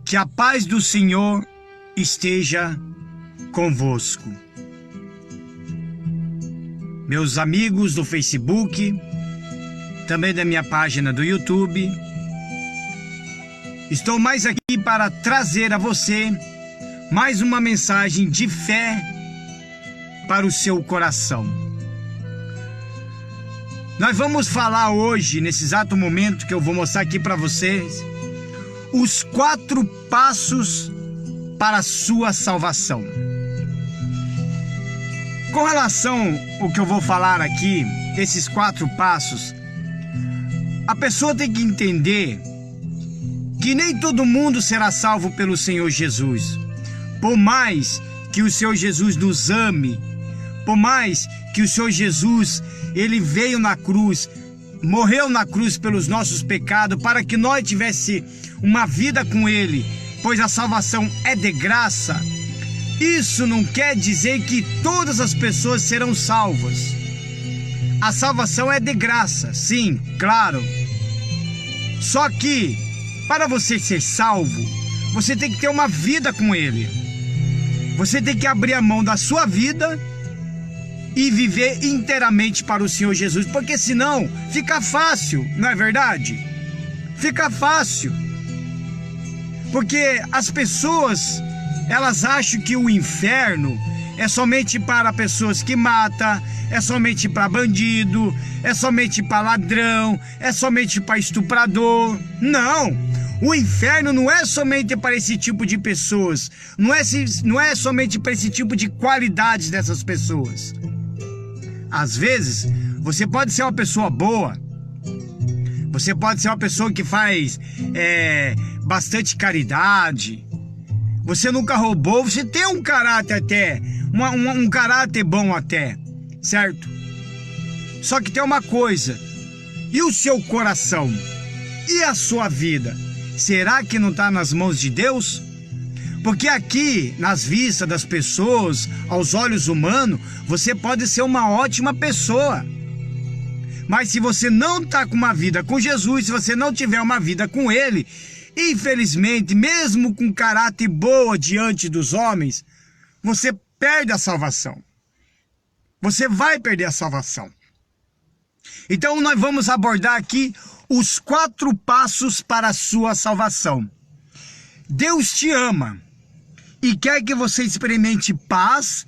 Que a paz do Senhor esteja convosco. Meus amigos do Facebook, também da minha página do YouTube, estou mais aqui para trazer a você mais uma mensagem de fé para o seu coração. Nós vamos falar hoje, nesse exato momento que eu vou mostrar aqui para vocês, os 4 passos para a sua salvação. Com relação ao que eu vou falar aqui, esses 4 passos, a pessoa tem que entender que nem todo mundo será salvo pelo Senhor Jesus. Por mais que o Senhor Jesus nos ame, por mais que o Senhor Jesus, Ele veio na cruz, morreu na cruz pelos nossos pecados, para que nós tivéssemos uma vida com Ele, pois a salvação é de graça. Isso não quer dizer que todas as pessoas serão salvas. A salvação é de graça, sim, claro. Só que, para você ser salvo, você tem que ter uma vida com Ele. Você tem que abrir a mão da sua vida e viver inteiramente para o Senhor Jesus, porque senão fica fácil, não é verdade? Fica fácil. Porque as pessoas, elas acham que o inferno é somente para pessoas que matam, é somente para bandido, é somente para ladrão, é somente para estuprador. Não! O inferno não é somente para esse tipo de pessoas, não é somente para esse tipo de qualidades dessas pessoas. Às vezes, você pode ser uma pessoa boa, você pode ser uma pessoa que faz bastante caridade, você nunca roubou, você tem um caráter até, um caráter bom até, certo? Só que tem uma coisa, e o seu coração? E a sua vida? Será que não está nas mãos de Deus? Porque aqui, nas vistas das pessoas, aos olhos humanos, você pode ser uma ótima pessoa. Mas se você não está com uma vida com Jesus, se você não tiver uma vida com Ele, infelizmente, mesmo com caráter boa diante dos homens, você perde a salvação. Você vai perder a salvação. Então nós vamos abordar aqui os 4 passos para a sua salvação. Deus te ama e quer que você experimente paz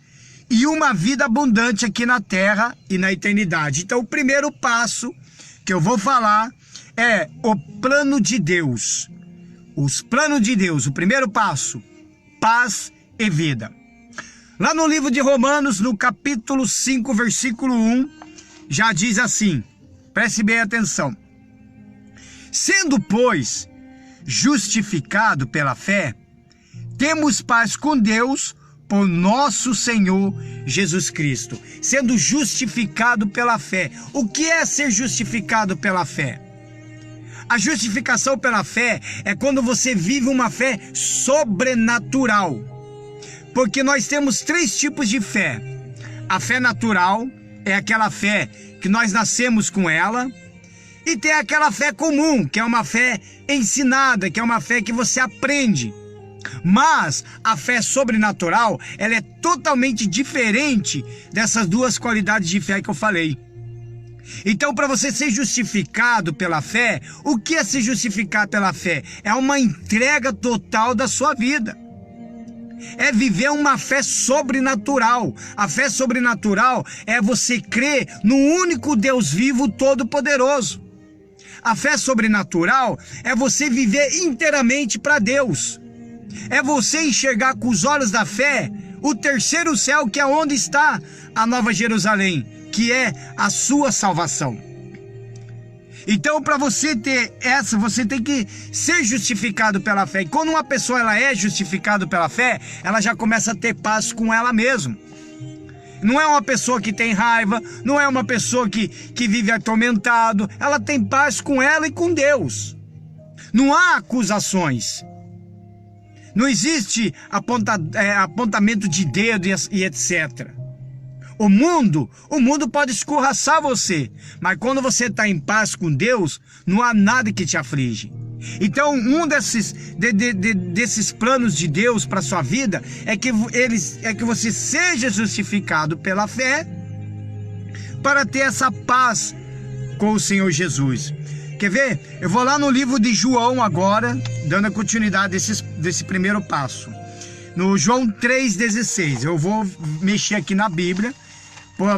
e uma vida abundante aqui na terra e na eternidade. Então o primeiro passo que eu vou falar é o plano de Deus. Os planos de Deus, o primeiro passo, paz e vida. Lá no livro de Romanos, no capítulo 5, versículo 1, já diz assim, preste bem atenção. Sendo, pois, justificado pela fé, temos paz com Deus por nosso Senhor Jesus Cristo. Sendo justificado pela fé. O que é ser justificado pela fé? A justificação pela fé é quando você vive uma fé sobrenatural. Porque nós temos 3 tipos de fé. A fé natural é aquela fé que nós nascemos com ela. E tem aquela fé comum, que é uma fé ensinada, que é uma fé que você aprende. Mas a fé sobrenatural, ela é totalmente diferente dessas 2 qualidades de fé que eu falei. Então, para você ser justificado pela fé, o que é se justificar pela fé? É uma entrega total da sua vida. É viver uma fé sobrenatural. A fé sobrenatural é você crer no único Deus vivo, todo-poderoso. A fé sobrenatural é você viver inteiramente para Deus. É você enxergar com os olhos da fé o terceiro céu, que é onde está a Nova Jerusalém, que é a sua salvação. Então, para você ter essa, você tem que ser justificado pela fé. E quando uma pessoa ela é justificada pela fé, ela já começa a ter paz com ela mesma. Não é uma pessoa que tem raiva, não é uma pessoa que vive atormentado. Ela tem paz com ela e com Deus. Não há acusações. Não existe apontamento de dedo e etc. O mundo pode escorraçar você, mas quando você está em paz com Deus, não há nada que te aflige. Então, um desses planos de Deus para sua vida é que você seja justificado pela fé para ter essa paz com o Senhor Jesus. Quer ver? Eu vou lá no livro de João agora, dando a continuidade desse primeiro passo. No João 3,16, eu vou mexer aqui na Bíblia,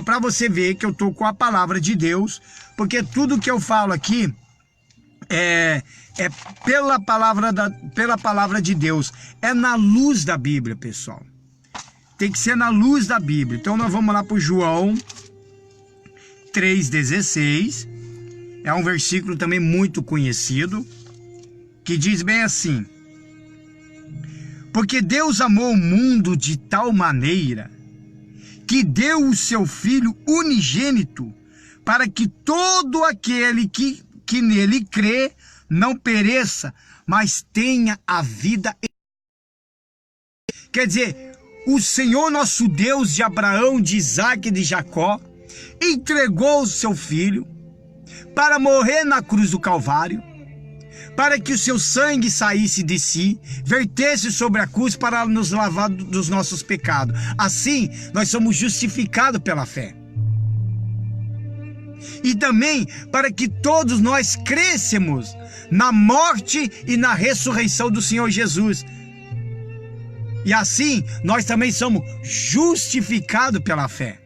para você ver que eu estou com a palavra de Deus, porque tudo que eu falo aqui é pela palavra de Deus, é na luz da Bíblia, pessoal. Tem que ser na luz da Bíblia. Então nós vamos lá para o João 3,16, é um versículo também muito conhecido, que diz bem assim: porque Deus amou o mundo de tal maneira que deu o seu Filho unigênito, para que todo aquele que nele crê não pereça, mas tenha a vida. Quer dizer, o Senhor nosso Deus de Abraão, de Isaac e de Jacó, entregou o seu Filho para morrer na cruz do Calvário, para que o seu sangue saísse de si, vertesse sobre a cruz para nos lavar dos nossos pecados. Assim, nós somos justificados pela fé. E também para que todos nós crescemos na morte e na ressurreição do Senhor Jesus. E assim, nós também somos justificados pela fé.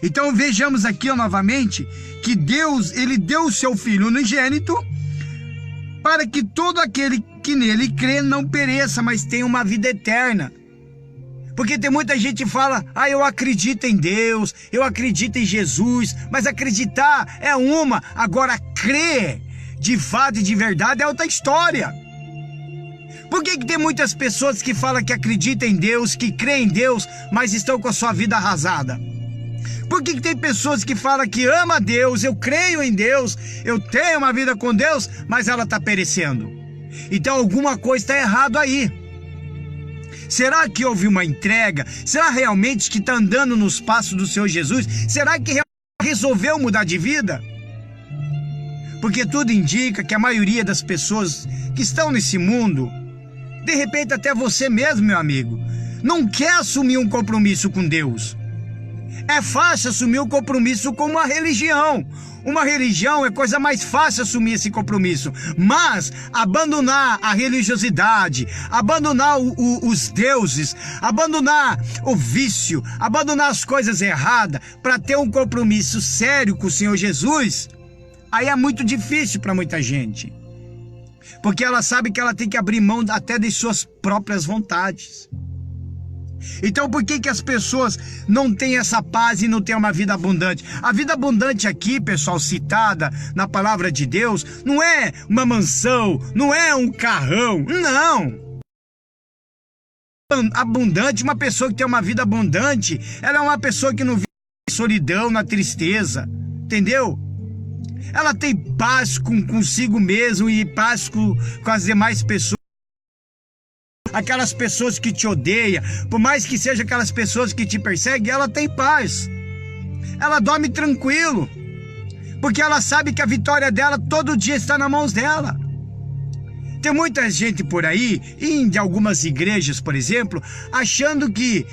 Então vejamos aqui novamente que Deus, Ele deu o seu Filho unigênito para que todo aquele que nele crê não pereça, mas tenha uma vida eterna. Porque tem muita gente que fala: eu acredito em Deus, eu acredito em Jesus, mas acreditar é uma, agora crer de fato e de verdade é outra história. Por que tem muitas pessoas que falam que acreditam em Deus, que creem em Deus, mas estão com a sua vida arrasada? Por que tem pessoas que falam que ama Deus, eu creio em Deus, eu tenho uma vida com Deus, mas ela está perecendo? Então alguma coisa está errado aí. Será que houve uma entrega? Será realmente que está andando nos passos do Senhor Jesus? Será que resolveu mudar de vida? Porque tudo indica que a maioria das pessoas que estão nesse mundo, de repente até você mesmo, meu amigo, não quer assumir um compromisso com Deus. É fácil assumir um compromisso com uma religião. Uma religião é coisa mais fácil assumir esse compromisso. Mas abandonar a religiosidade, abandonar os deuses, abandonar o vício, abandonar as coisas erradas para ter um compromisso sério com o Senhor Jesus, aí é muito difícil para muita gente. Porque ela sabe que ela tem que abrir mão até de suas próprias vontades. Então por que as pessoas não têm essa paz e não têm uma vida abundante? A vida abundante aqui, pessoal, citada na palavra de Deus, não é uma mansão, não é um carrão, não. Abundante, uma pessoa que tem uma vida abundante, ela é uma pessoa que não vive na solidão, na tristeza, entendeu? Ela tem paz consigo mesmo e paz com as demais pessoas. Aquelas pessoas que te odeiam, por mais que sejam aquelas pessoas que te perseguem, ela tem paz. Ela dorme tranquilo, porque ela sabe que a vitória dela todo dia está nas mãos dela. Tem muita gente por aí, de algumas igrejas, por exemplo, achando que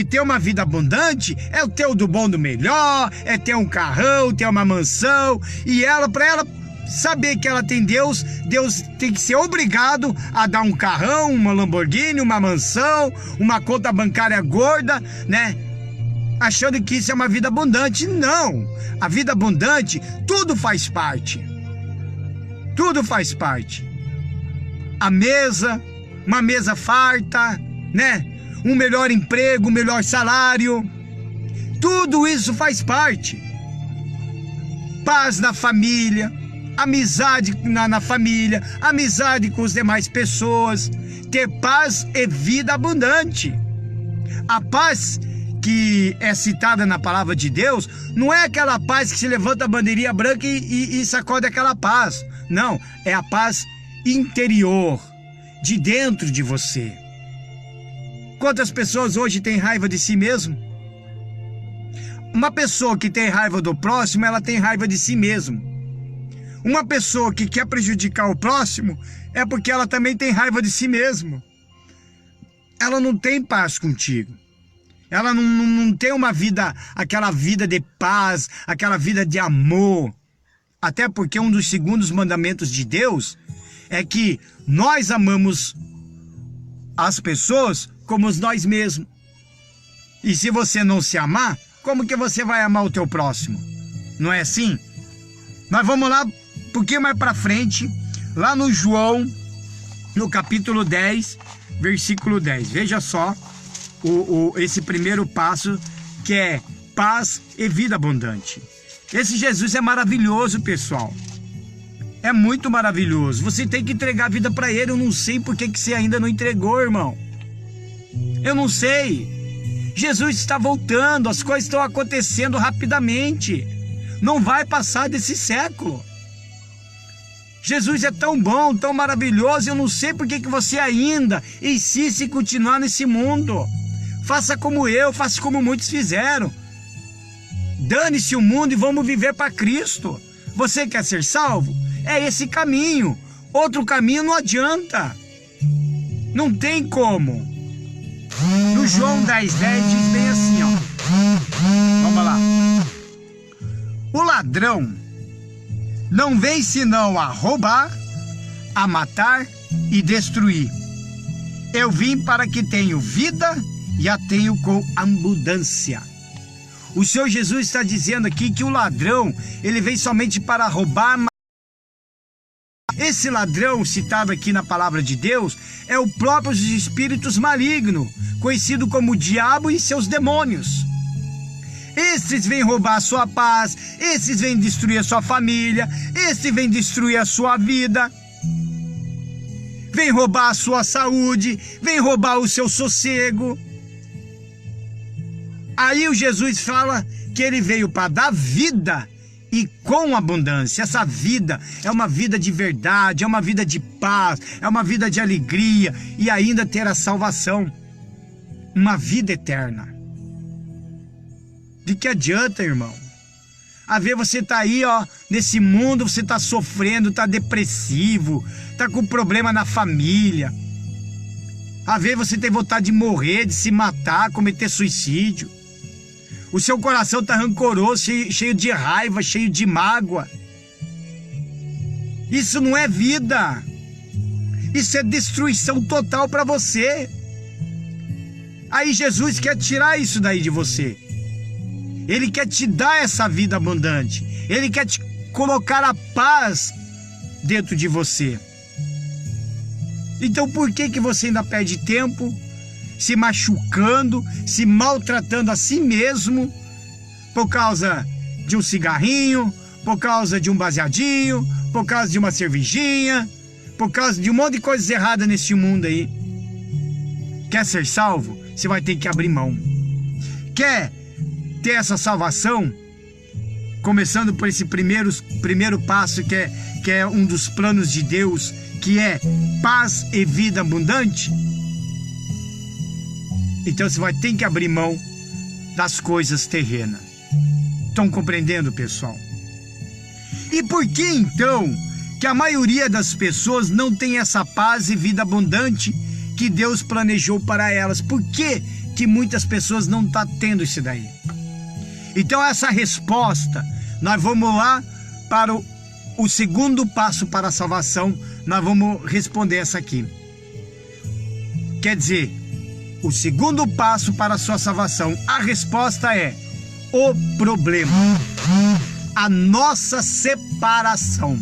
ter uma vida abundante é ter o do bom do melhor, é ter um carrão, ter uma mansão, e para ela saber que ela tem Deus, Deus tem que ser obrigado a dar um carrão, uma Lamborghini, uma mansão, uma conta bancária gorda, né? Achando que isso é uma vida abundante. Não! A vida abundante, tudo faz parte. Tudo faz parte. A mesa, uma mesa farta, né? Um melhor emprego, um melhor salário. Tudo isso faz parte. Paz na família, amizade na família, amizade com as demais pessoas, ter paz e vida abundante. A paz que é citada na palavra de Deus não é aquela paz que se levanta a bandeirinha branca e sacode aquela paz. Não, é a paz interior, de dentro de você. Quantas pessoas hoje têm raiva de si mesmo? Uma pessoa que tem raiva do próximo, ela tem raiva de si mesmo. Uma pessoa que quer prejudicar o próximo é porque ela também tem raiva de si mesmo. Ela não tem paz contigo. Ela não tem uma vida, aquela vida de paz, aquela vida de amor. Até porque um dos segundos mandamentos de Deus é que nós amamos as pessoas como nós mesmos. E se você não se amar, como que você vai amar o teu próximo? Não é assim? Nós vamos lá, um pouquinho mais para frente, lá no João, no capítulo 10, versículo 10. Veja só esse primeiro passo, que é paz e vida abundante. Esse Jesus é maravilhoso, pessoal. É muito maravilhoso. Você tem que entregar a vida para Ele. Eu não sei por que você ainda não entregou, irmão. Eu não sei. Jesus está voltando, as coisas estão acontecendo rapidamente. Não vai passar desse século. Jesus é tão bom, tão maravilhoso. Eu não sei por que você ainda insiste em continuar nesse mundo. Faça como eu, faça como muitos fizeram. Dane-se o mundo e vamos viver para Cristo. Você quer ser salvo? É esse caminho. Outro caminho não adianta. Não tem como. No João 10:10 diz bem assim, ó. Vamos lá. O ladrão não vem senão a roubar, a matar e destruir. Eu vim para que tenham vida e a tenham com abundância. O Senhor Jesus está dizendo aqui que o ladrão, ele vem somente para roubar. Esse ladrão citado aqui na palavra de Deus é o próprio dos espíritos malignos, conhecido como o diabo e seus demônios. Esses vêm roubar a sua paz, esses vêm destruir a sua família, esses vêm destruir a sua vida, vêm roubar a sua saúde, vêm roubar o seu sossego. Aí o Jesus fala que ele veio para dar vida e com abundância. Essa vida é uma vida de verdade, é uma vida de paz, é uma vida de alegria e ainda ter a salvação, uma vida eterna. De que adianta, irmão? A ver, você tá aí, ó, nesse mundo, você tá sofrendo, tá depressivo, tá com problema na família. A ver, você tem vontade de morrer, de se matar, cometer suicídio. O seu coração tá rancoroso, cheio de raiva, cheio de mágoa. Isso não é vida. Isso é destruição total para você. Aí Jesus quer tirar isso daí de você. Ele quer te dar essa vida abundante. Ele quer te colocar a paz dentro de você. Então por que você ainda perde tempo se machucando, se maltratando a si mesmo por causa de um cigarrinho, por causa de um baseadinho, por causa de uma cervejinha, por causa de um monte de coisas erradas nesse mundo aí? Quer ser salvo? Você vai ter que abrir mão. Quer ter essa salvação? Começando por esse primeiro passo que é um dos planos de Deus, que é paz e vida abundante. Então você vai ter que abrir mão das coisas terrenas. Estão compreendendo, pessoal? E por que então que a maioria das pessoas não tem essa paz e vida abundante que Deus planejou para elas? Por que muitas pessoas não estão tendo isso daí? Então essa resposta, nós vamos lá para o segundo passo para a salvação. Nós vamos responder essa aqui. Quer dizer, o segundo passo para a sua salvação, a resposta é o problema, a nossa separação.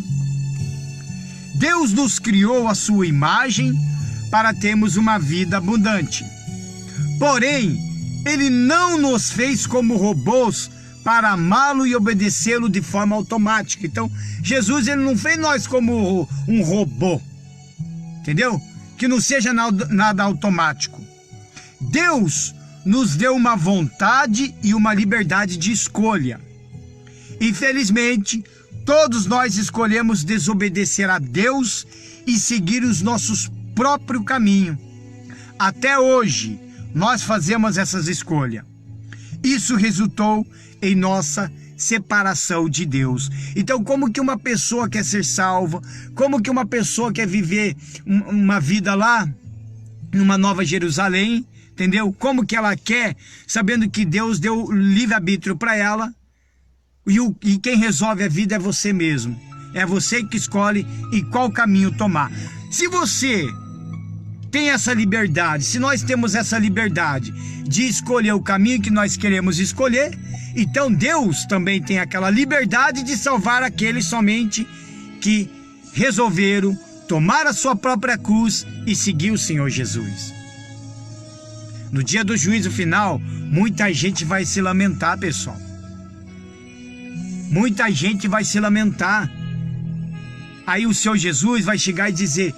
Deus nos criou à sua imagem para termos uma vida abundante. Porém, Ele não nos fez como robôs para amá-lo e obedecê-lo de forma automática. Então, Jesus, Ele não fez nós como um robô, entendeu? Que não seja nada automático. Deus nos deu uma vontade e uma liberdade de escolha. Infelizmente, todos nós escolhemos desobedecer a Deus e seguir os nossos próprio caminho. Até hoje, nós fazemos essas escolhas. Isso resultou em nossa separação de Deus. Então, como que uma pessoa quer ser salva? Como que uma pessoa quer viver uma vida lá, numa Nova Jerusalém? Entendeu? Como que ela quer, sabendo que Deus deu livre-arbítrio para ela? E quem resolve a vida é você mesmo. É você que escolhe em qual caminho tomar. Se você tem essa liberdade, se nós temos essa liberdade de escolher o caminho que nós queremos escolher, então Deus também tem aquela liberdade de salvar aqueles somente que resolveram tomar a sua própria cruz e seguir o Senhor Jesus. No dia do juízo final, muita gente vai se lamentar, pessoal. Muita gente vai se lamentar. Aí o Senhor Jesus vai chegar e dizer: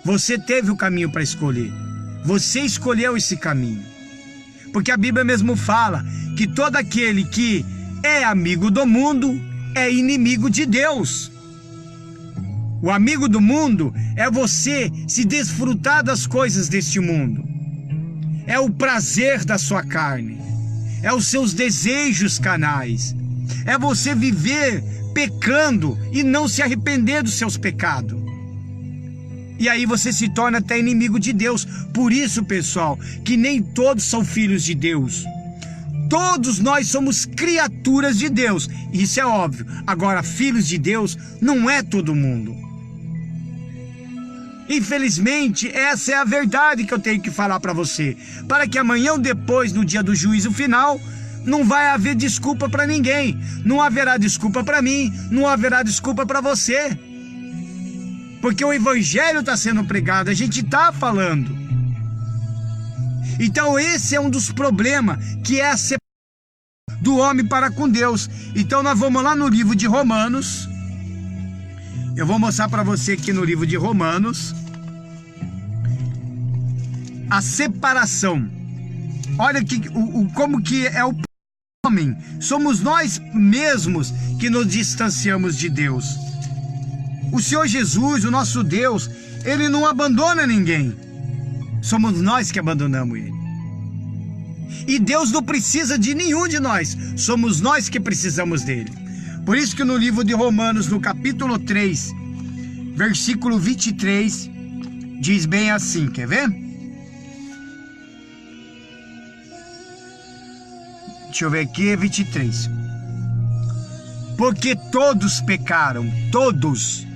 você teve o caminho para escolher. Você escolheu esse caminho. Porque a Bíblia mesmo fala que todo aquele que é amigo do mundo é inimigo de Deus. O amigo do mundo é você se desfrutar das coisas deste mundo. É o prazer da sua carne. É os seus desejos carnais. É você viver pecando e não se arrepender dos seus pecados. E aí você se torna até inimigo de Deus. Por isso, pessoal, que nem todos são filhos de Deus. Todos nós somos criaturas de Deus. Isso é óbvio. Agora, filhos de Deus não é todo mundo. Infelizmente, essa é a verdade que eu tenho que falar para você. Para que amanhã ou depois, no dia do juízo final, não vai haver desculpa para ninguém. Não haverá desculpa para mim, não haverá desculpa para você. Porque o evangelho está sendo pregado, a gente está falando. Então esse é um dos problemas, que é a separação do homem para com Deus. Então nós vamos lá no livro de Romanos. Eu vou mostrar para você aqui no livro de Romanos a separação. Olha como que é o homem. Somos nós mesmos que nos distanciamos de Deus. O Senhor Jesus, o nosso Deus, Ele não abandona ninguém. Somos nós que abandonamos Ele. E Deus não precisa de nenhum de nós. Somos nós que precisamos dEle. Por isso que no livro de Romanos, no capítulo 3, versículo 23, diz bem assim, quer ver? Deixa eu ver aqui, 23. Porque todos pecaram, todos.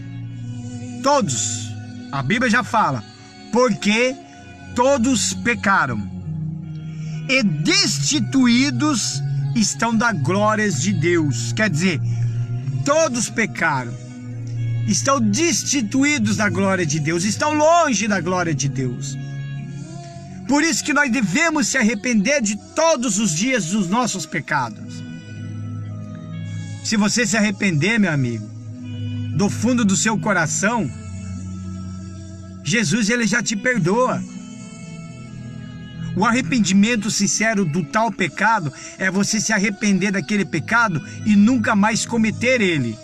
A Bíblia já fala, porque todos pecaram e destituídos estão da glória de Deus. Quer dizer, todos pecaram, estão destituídos da glória de Deus, estão longe da glória de Deus. Por isso que nós devemos se arrepender de todos os dias dos nossos pecados. Se você se arrepender, meu amigo, do fundo do seu coração, Jesus, Ele já te perdoa. O arrependimento sincero do tal pecado é você se arrepender daquele pecado e nunca mais cometer ele.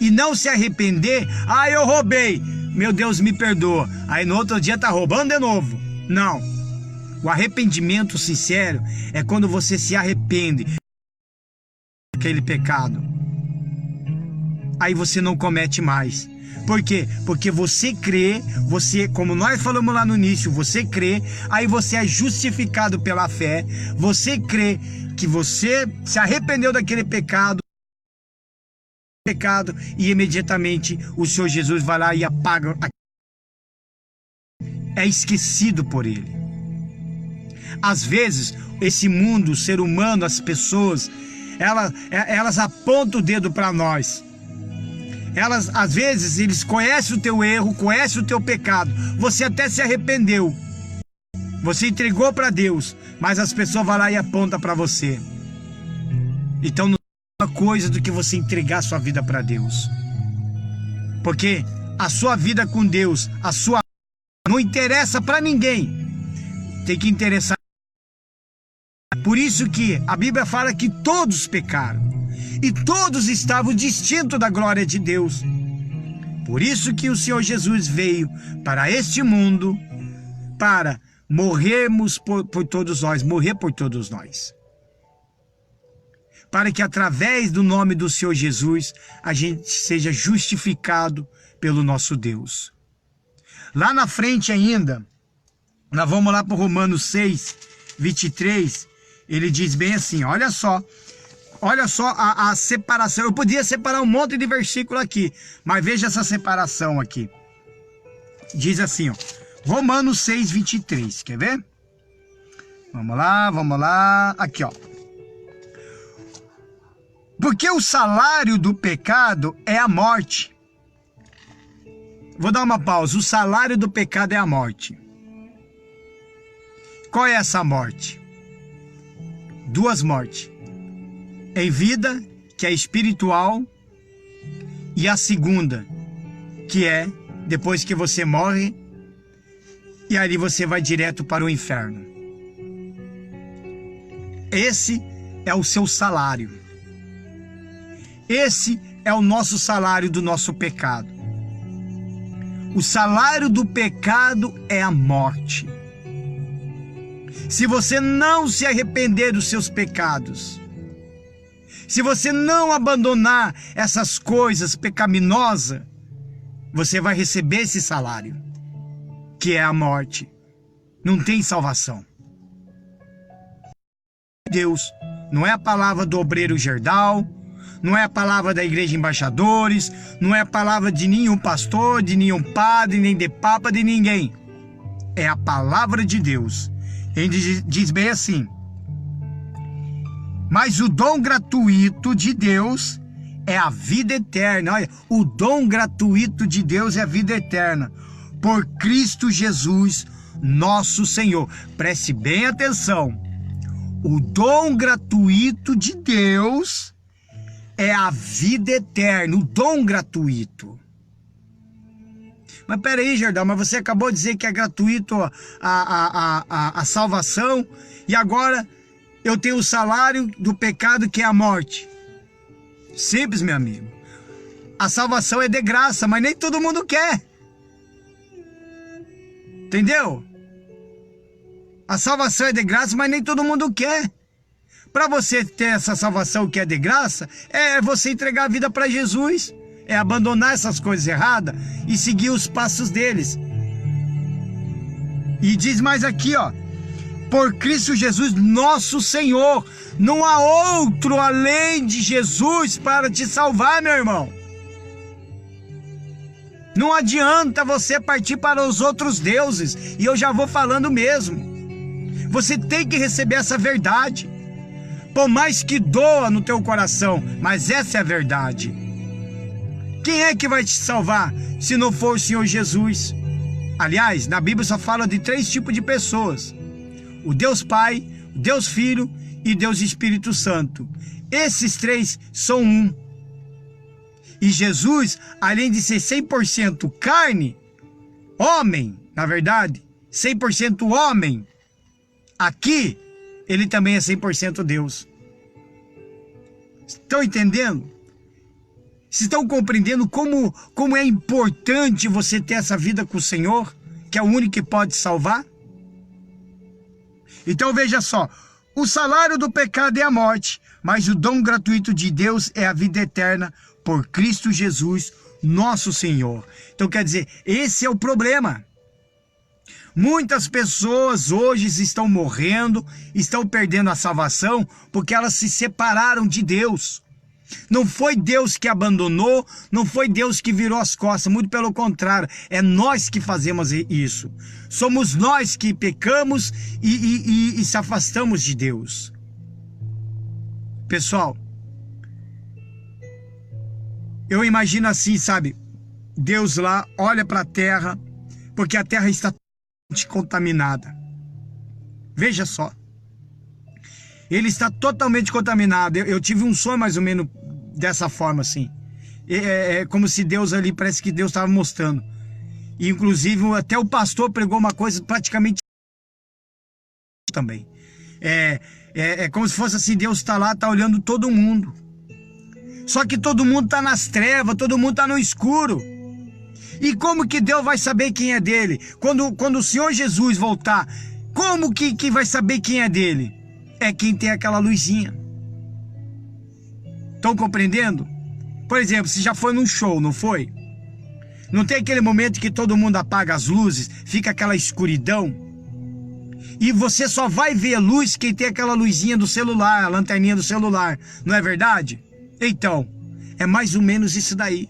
E não se arrepender: eu roubei, meu Deus me perdoa, aí no outro dia tá roubando de novo. Não. O arrependimento sincero é quando você se arrepende daquele pecado. Aí você não comete mais. Por quê? Porque você crê, como nós falamos lá no início, você crê, aí você é justificado pela fé, você crê que você se arrependeu daquele pecado, e imediatamente o Senhor Jesus vai lá e apaga, é esquecido por Ele. Às vezes, esse mundo, o ser humano, as pessoas, elas apontam o dedo para nós. Às vezes, eles conhecem o teu erro, conhecem o teu pecado. Você até se arrependeu. Você entregou para Deus, mas as pessoas vão lá e apontam para você. Então, não é uma coisa do que você entregar a sua vida para Deus. Porque a sua vida com Deus, não interessa para ninguém. Tem que interessar. Por isso que a Bíblia fala que todos pecaram. E todos estavam distintos da glória de Deus. Por isso que o Senhor Jesus veio para este mundo para morrermos por todos nós, morrer por todos nós. Para que através do nome do Senhor Jesus, a gente seja justificado pelo nosso Deus. Lá na frente ainda, nós vamos lá para Romanos 6, 23, ele diz bem assim, olha só a separação. Eu podia separar um monte de versículo aqui, mas veja essa separação aqui. Diz assim, ó, Romanos 6, 23, quer ver? Vamos lá, aqui ó. Porque o salário do pecado é a morte. Vou dar uma pausa. O salário do pecado é a morte. Qual é essa morte? Duas mortes. Em vida, que é espiritual, e a segunda, que é depois que você morre, e ali você vai direto para o inferno. Esse é o seu salário. Esse é o nosso salário do nosso pecado. O salário do pecado é a morte. Se você não se arrepender dos seus pecados, se você não abandonar essas coisas pecaminosas, você vai receber esse salário, que é a morte. Não tem salvação. Deus, não é a palavra do obreiro Gerdau, não é a palavra da igreja embaixadores, não é a palavra de nenhum pastor, de nenhum padre, nem de papa, de ninguém. É a palavra de Deus. Ele diz bem assim, mas o dom gratuito de Deus é a vida eterna. Olha, o dom gratuito de Deus é a vida eterna, por Cristo Jesus, nosso Senhor. Preste bem atenção. O dom gratuito de Deus é a vida eterna, o dom gratuito. Mas peraí, Gerdau, mas você acabou de dizer que é gratuito a salvação, e agora eu tenho o salário do pecado, que é a morte. Simples, meu amigo. A salvação é de graça, mas nem todo mundo quer. Entendeu? A salvação é de graça, mas nem todo mundo quer. Para você ter essa salvação que é de graça, é você entregar a vida para Jesus, é abandonar essas coisas erradas e seguir os passos deles. E diz mais aqui, ó, por Cristo Jesus, nosso Senhor. Não há outro além de Jesus para te salvar, meu irmão. Não adianta você partir para os outros deuses, e eu já vou falando mesmo. Você tem que receber essa verdade. Por mais que doa no teu coração, mas essa é a verdade. Quem é que vai te salvar se não for o Senhor Jesus? Aliás, na Bíblia só fala de 3 tipos de pessoas: o Deus Pai, o Deus Filho e Deus Espírito Santo. Esses 3 são um. E Jesus, além de ser 100% carne, homem, na verdade, 100% homem, aqui ele também é 100% Deus. Estão entendendo? Vocês estão compreendendo como é importante você ter essa vida com o Senhor, que é o único que pode salvar? Então veja só, o salário do pecado é a morte, mas o dom gratuito de Deus é a vida eterna por Cristo Jesus, nosso Senhor. Então quer dizer, esse é o problema. Muitas pessoas hoje estão morrendo, estão perdendo a salvação, porque elas se separaram de Deus. Não foi Deus que abandonou, não foi Deus que virou as costas, muito pelo contrário, é nós que fazemos isso. Somos nós que pecamos e se afastamos de Deus. Pessoal, eu imagino assim, sabe? Deus lá olha para a terra, porque a terra está contaminada. Veja só, ele está totalmente contaminado. Eu tive um sonho mais ou menos dessa forma assim, é como se Deus ali, parece que Deus estava mostrando, e inclusive até o pastor pregou uma coisa praticamente também, é como se fosse assim, Deus está lá, está olhando todo mundo, só que todo mundo está nas trevas, todo mundo está no escuro. E como que Deus vai saber quem é dele? Quando o Senhor Jesus voltar, como que vai saber quem é dele? É quem tem aquela luzinha. Estão compreendendo? Por exemplo, você já foi num show, não foi? Não tem aquele momento que todo mundo apaga as luzes, fica aquela escuridão? E você só vai ver a luz quem tem aquela luzinha do celular, a lanterninha do celular, não é verdade? Então, é mais ou menos isso daí.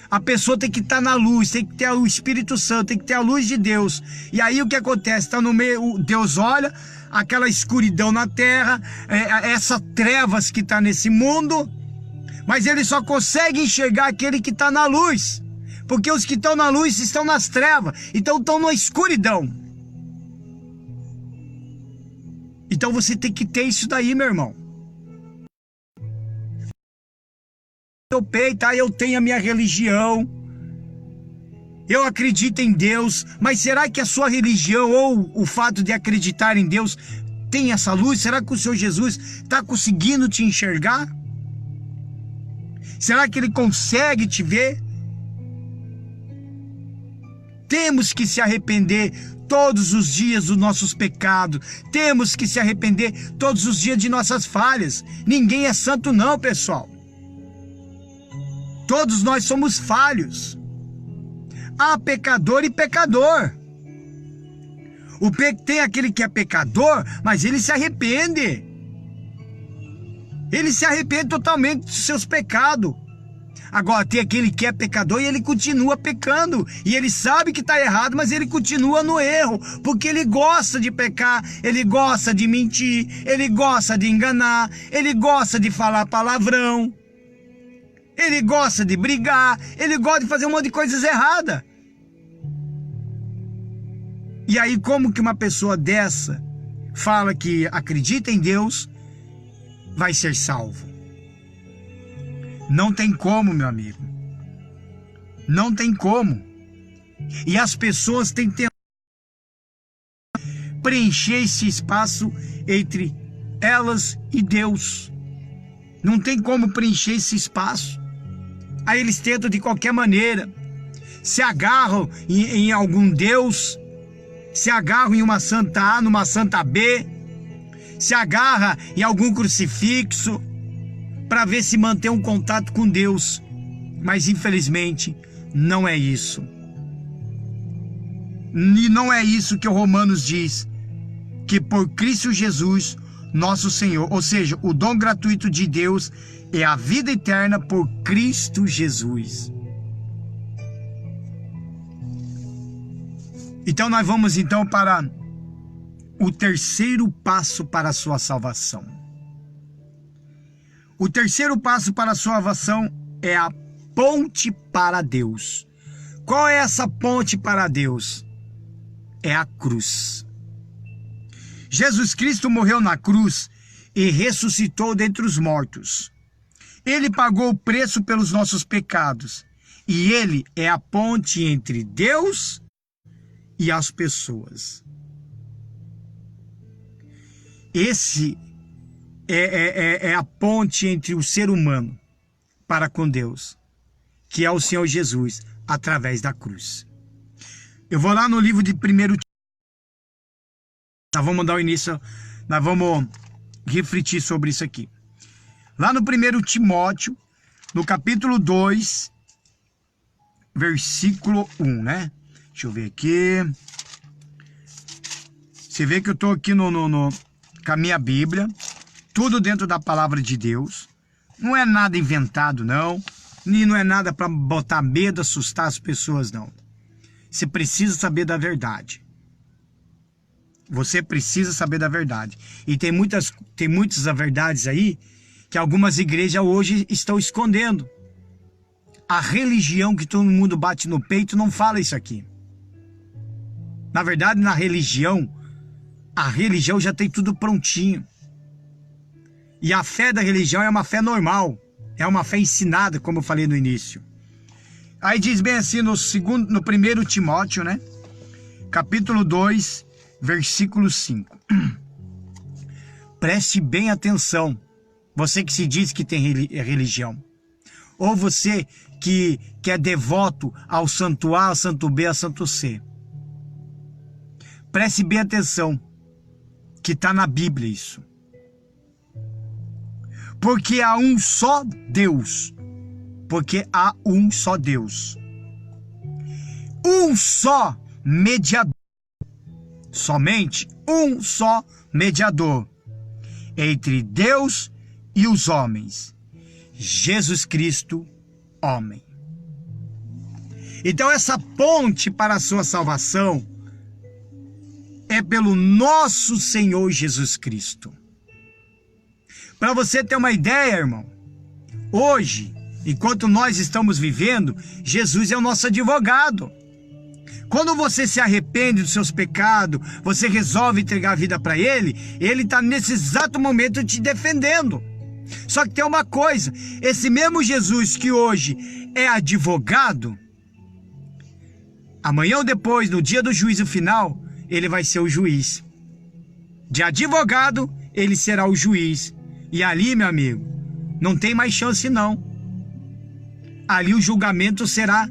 A pessoa tem que estar na luz, tem que ter o Espírito Santo, tem que ter a luz de Deus. E aí o que acontece? Está no meio, Deus olha, aquela escuridão na terra, essa trevas que está nesse mundo, mas ele só consegue enxergar aquele que está na luz. Porque os que estão na luz estão nas trevas, então estão na escuridão. Então você tem que ter isso daí, meu irmão. Eu peito, eu tenho a minha religião, eu acredito em Deus, mas será que a sua religião ou o fato de acreditar em Deus tem essa luz? Será que o Senhor Jesus está conseguindo te enxergar? Será que Ele consegue te ver? Temos que se arrepender todos os dias dos nossos pecados. Temos que se arrepender todos os dias de nossas falhas. Ninguém é santo não, pessoal. Todos nós somos falhos. Há pecador e pecador. Tem aquele que é pecador, mas ele se arrepende. Ele se arrepende totalmente dos seus pecados. Agora tem aquele que é pecador e ele continua pecando. E ele sabe que está errado, mas ele continua no erro. Porque ele gosta de pecar, ele gosta de mentir, ele gosta de enganar, ele gosta de falar palavrão. Ele gosta de brigar, ele gosta de fazer um monte de coisas erradas. E aí como que uma pessoa dessa fala que acredita em Deus, vai ser salvo? Não tem como, meu amigo. Não tem como. E as pessoas têm que preencher esse espaço entre elas e Deus. Não tem como preencher esse espaço. Aí eles tentam de qualquer maneira, se agarram em algum Deus, se agarram em uma santa A, numa santa B, se agarra em algum crucifixo, para ver se mantém um contato com Deus. Mas infelizmente não é isso. E não é isso que o Romanos diz, que por Cristo Jesus, nosso Senhor, ou seja, o dom gratuito de Deus é a vida eterna por Cristo Jesus. Então nós vamos então para o terceiro passo para a sua salvação. O terceiro passo para a sua salvação é a ponte para Deus. Qual é essa ponte para Deus? É a cruz. Jesus Cristo morreu na cruz e ressuscitou dentre os mortos. Ele pagou o preço pelos nossos pecados. E Ele é a ponte entre Deus e as pessoas. Esse é a ponte entre o ser humano para com Deus, que é o Senhor Jesus, através da cruz. Eu vou lá no livro de 1 Timóteo. Nós vamos dar o início, nós vamos refletir sobre isso aqui. Lá no 1 Timóteo, no capítulo 2, versículo 1, né? Deixa eu ver aqui. Você vê que eu estou aqui com a minha Bíblia, tudo dentro da palavra de Deus. Não é nada inventado, não. E não é nada para botar medo, assustar as pessoas, não. Você precisa saber da verdade. Você precisa saber da verdade. E tem muitas verdades aí que algumas igrejas hoje estão escondendo. A religião que todo mundo bate no peito não fala isso aqui. Na verdade, a religião já tem tudo prontinho. E a fé da religião é uma fé normal. É uma fé ensinada, como eu falei no início. Aí diz bem assim no 1 Timóteo, né? Capítulo 2, versículo 5. Preste bem atenção, você que se diz que tem religião. ou você que é devoto ao santo A, ao santo B, ao santo C. Preste bem atenção, que está na Bíblia isso. Porque há um só Deus. Porque há um só Deus. Um só mediador. Somente um só mediador entre Deus e os homens. Jesus Cristo, homem. Então essa ponte para a sua salvação é pelo nosso Senhor Jesus Cristo. Para você ter uma ideia, irmão, hoje, enquanto nós estamos vivendo, Jesus é o nosso advogado. Quando você se arrepende dos seus pecados, você resolve entregar a vida para Ele, Ele está nesse exato momento te defendendo. Só que tem uma coisa, esse mesmo Jesus que hoje é advogado, amanhã ou depois, no dia do juízo final, Ele vai ser o juiz. De advogado, Ele será o juiz. E ali, meu amigo, não tem mais chance não. Ali o julgamento será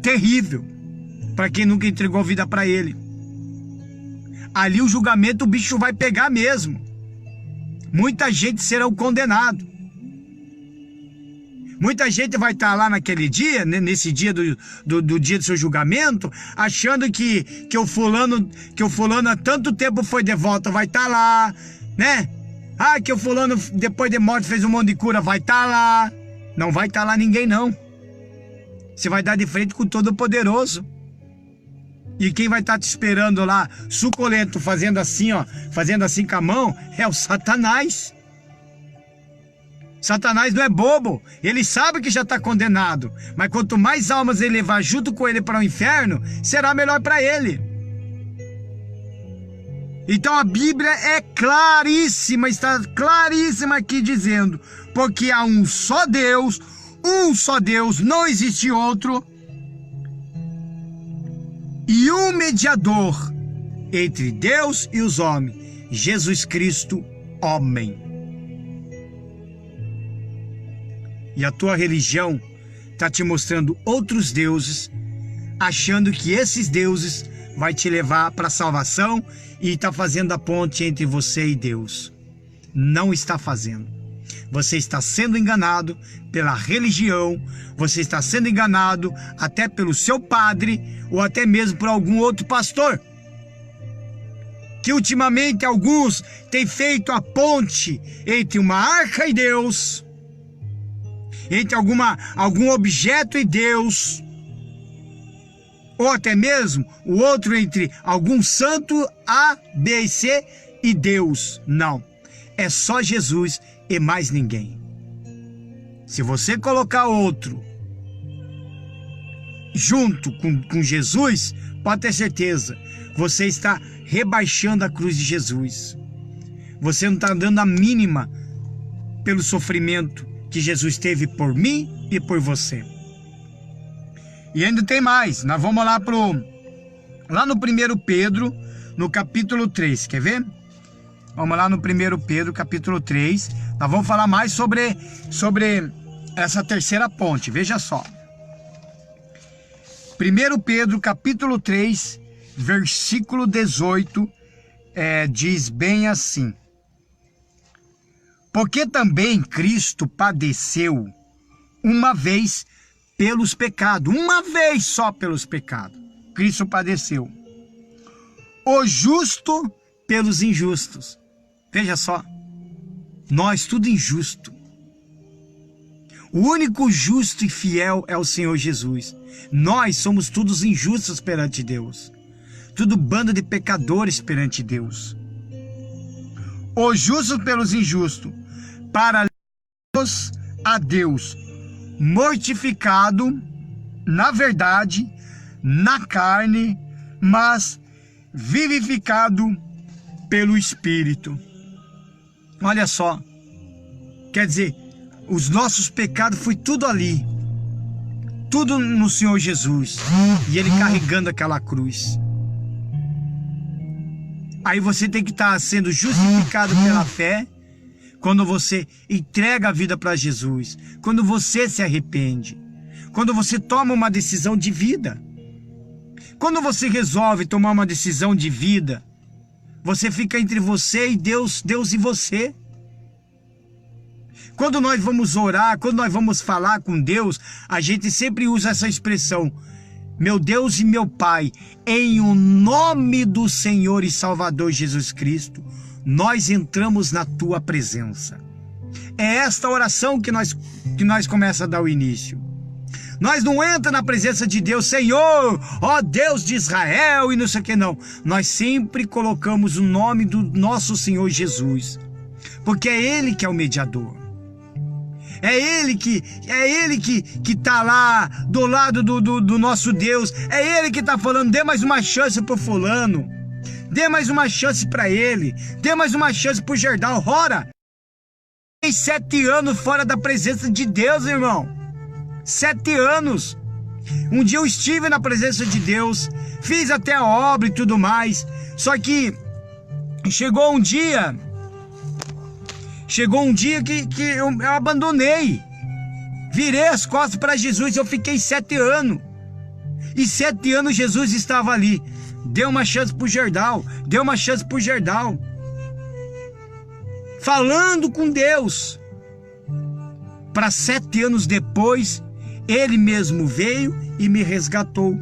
terrível para quem nunca entregou a vida para Ele. Ali o julgamento, o bicho vai pegar mesmo. Muita gente será condenado. Muita gente vai estar lá naquele dia, nesse dia do dia do seu julgamento, achando que o fulano há tanto tempo foi de volta, vai estar lá, né? Ah, que o fulano depois de morte fez um monte de cura, vai estar lá. Não vai estar lá ninguém não. Você vai dar de frente com o Todo-Poderoso. E quem vai estar te esperando lá, suculento, fazendo assim, ó, fazendo assim com a mão, é o Satanás. Satanás não é bobo, ele sabe que já está condenado, mas quanto mais almas ele levar junto com ele para o inferno, será melhor para ele. Então a Bíblia é claríssima, está claríssima aqui dizendo, porque há um só Deus, não existe outro, e um mediador entre Deus e os homens, Jesus Cristo, homem. E a tua religião está te mostrando outros deuses, achando que esses deuses vai te levar para a salvação e está fazendo a ponte entre você e Deus. Não está fazendo. Você está sendo enganado pela religião, você está sendo enganado até pelo seu padre ou até mesmo por algum outro pastor. Que ultimamente alguns têm feito a ponte entre uma arca e Deus, entre algum objeto e Deus, ou até mesmo o outro entre algum santo A, B e C e Deus. Não, é só Jesus e mais ninguém. Se você colocar outro junto com Jesus, pode ter certeza, você está rebaixando a cruz de Jesus. Você não está dando a mínima pelo sofrimento que Jesus teve por mim e por você. E ainda tem mais, nós vamos lá no 1 Pedro, no capítulo 3, quer ver? Vamos lá no 1 Pedro, capítulo 3, nós vamos falar mais sobre essa terceira ponte, veja só. 1 Pedro, capítulo 3, versículo 18, diz bem assim: porque também Cristo padeceu uma vez pelos pecados, uma vez só pelos pecados, Cristo padeceu, o justo pelos injustos. Veja só, nós tudo injusto. O único justo e fiel é o Senhor Jesus. Nós somos todos injustos perante Deus. Tudo bando de pecadores perante Deus. O justo pelos injustos, para levar-nos a Deus, mortificado na verdade, na carne, mas vivificado pelo Espírito. Olha só, quer dizer, os nossos pecados foi tudo ali, tudo no Senhor Jesus, e Ele carregando aquela cruz. Aí você tem que estar sendo justificado pela fé. Quando você entrega a vida para Jesus, quando você se arrepende, quando você toma uma decisão de vida. Quando você resolve tomar uma decisão de vida, você fica entre você e Deus, Deus e você. Quando nós vamos orar, quando nós vamos falar com Deus, a gente sempre usa essa expressão: meu Deus e meu Pai, em o nome do Senhor e Salvador Jesus Cristo, nós entramos na tua presença. É esta oração que nós começa a dar o início. Nós não entramos na presença de Deus, Senhor, ó Deus de Israel e não sei o que não. Nós sempre colocamos o nome do nosso Senhor Jesus, porque é Ele que é o mediador. É Ele que está lá do lado do nosso Deus. É Ele que está falando: dê mais uma chance para o fulano, dê mais uma chance para ele, dê mais uma chance para o Gerdau. Ora, tem 7 anos fora da presença de Deus, irmão. 7 anos. Um dia eu estive na presença de Deus, fiz até a obra e tudo mais. Só que chegou um dia que eu abandonei. Virei as costas para Jesus. Eu fiquei 7 anos. E 7 anos Jesus estava ali. Deu uma chance pro Gerdau. Deu uma chance pro Gerdau. Falando com Deus. Para 7 anos depois, Ele mesmo veio e me resgatou.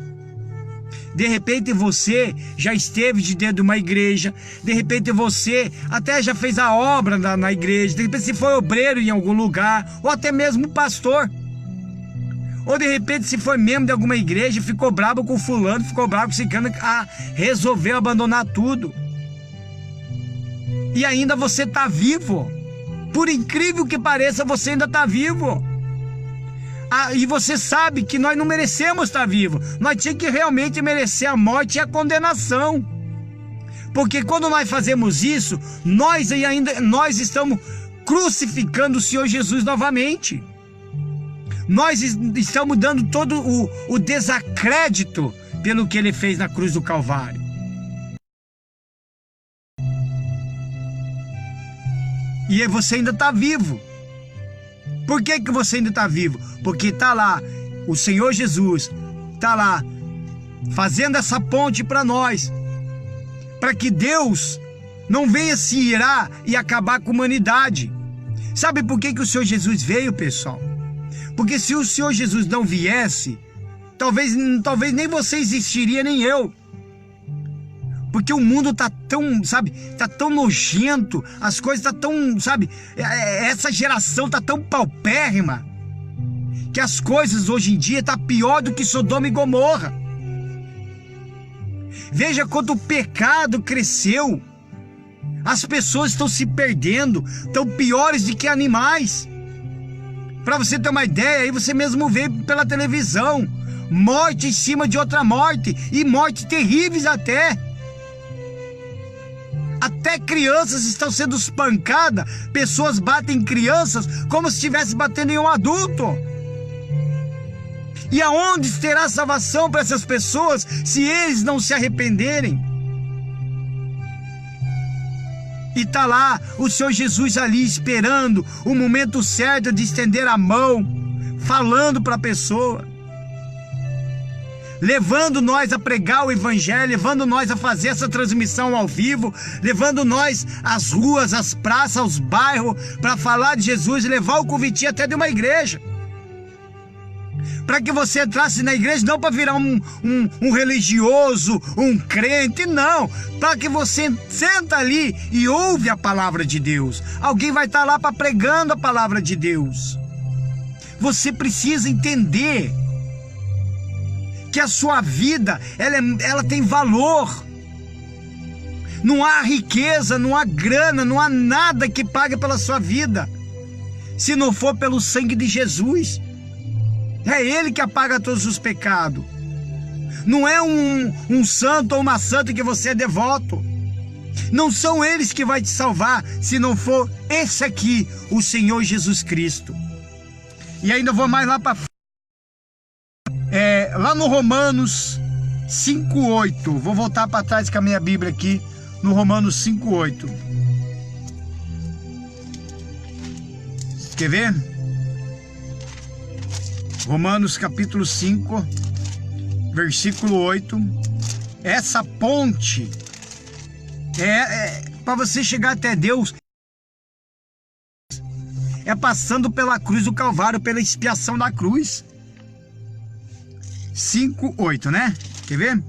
De repente você já esteve de dentro de uma igreja, de repente você até já fez a obra na igreja, de repente você foi obreiro em algum lugar, ou até mesmo pastor. Ou de repente se foi membro de alguma igreja, ficou bravo com fulano, ficou bravo com ciclano, resolveu abandonar tudo. E ainda você está vivo. Por incrível que pareça, você ainda está vivo. E você sabe que nós não merecemos estar vivos. Nós tínhamos que realmente merecer a morte e a condenação. Porque quando nós fazemos isso, nós estamos crucificando o Senhor Jesus novamente. Nós estamos dando todo o desacrédito pelo que Ele fez na cruz do Calvário. E aí você ainda está vivo. Por que você ainda está vivo? Porque está lá, o Senhor Jesus está lá, fazendo essa ponte para nós, para que Deus não venha se irar e acabar com a humanidade. Sabe por que o Senhor Jesus veio, pessoal? Porque se o Senhor Jesus não viesse, talvez nem você existiria, nem eu. Porque o mundo tá tão, tá tão nojento, as coisas tá tão, essa geração tá tão paupérrima, que as coisas hoje em dia tá pior do que Sodoma e Gomorra. Veja quanto o pecado cresceu. As pessoas estão se perdendo, estão piores do que animais. Para você ter uma ideia, aí você mesmo vê pela televisão, morte em cima de outra morte, e mortes terríveis até. Até crianças estão sendo espancadas, pessoas batem crianças como se estivesse batendo em um adulto. E aonde terá salvação para essas pessoas se eles não se arrependerem? E está lá o Senhor Jesus ali esperando o momento certo de estender a mão, falando para a pessoa, levando nós a pregar o Evangelho, levando nós a fazer essa transmissão ao vivo, levando nós às ruas, às praças, aos bairros, para falar de Jesus e levar o convite até de uma igreja. Para que você entrasse na igreja não para virar um religioso, um crente, não. Para que você senta ali e ouve a palavra de Deus. Alguém vai estar lá para pregando a palavra de Deus. Você precisa entender que a sua vida, ela tem valor. Não há riqueza, não há grana, não há nada que pague pela sua vida, se não for pelo sangue de Jesus. É Ele que apaga todos os pecados. Não é um santo ou uma santa que você é devoto. Não são eles que vai te salvar, se não for esse aqui, o Senhor Jesus Cristo. E ainda vou mais lá para lá no Romanos 5:8. Vou voltar para trás com a minha Bíblia aqui, no Romanos 5:8. Quer ver? Romanos capítulo 5, versículo 8. Essa ponte para você chegar até Deus é passando pela cruz do Calvário, pela expiação da cruz. 5:8, né? Quer ver?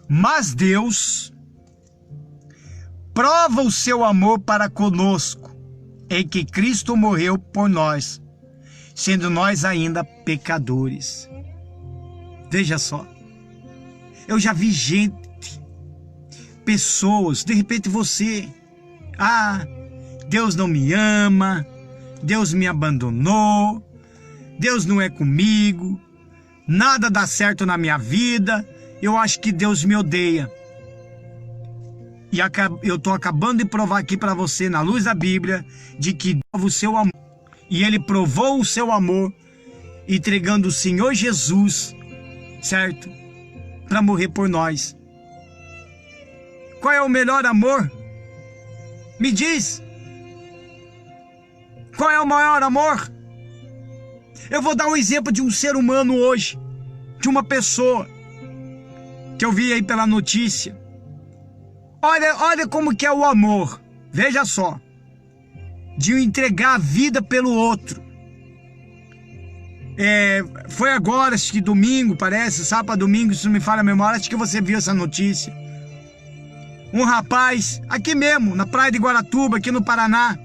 Mas Deus prova o seu amor para conosco, em que Cristo morreu por nós, sendo nós ainda pecadores. Veja só, eu já vi gente, pessoas, de repente você, Deus não me ama, Deus me abandonou, Deus não é comigo, nada dá certo na minha vida, eu acho que Deus me odeia. E eu estou acabando de provar aqui para você, na luz da Bíblia, de que prova o seu amor. E Ele provou o seu amor, entregando o Senhor Jesus, certo? Para morrer por nós. Qual é o melhor amor? Me diz. Qual é o maior amor? Eu vou dar um exemplo de um ser humano hoje, de uma pessoa que eu vi aí pela notícia. Olha como que é o amor. Veja só. De entregar a vida pelo outro. Foi agora, acho que domingo, parece, sábado, domingo, se não me falha a memória, acho que você viu essa notícia. Um rapaz, aqui mesmo, na praia de Guaratuba, aqui no Paraná.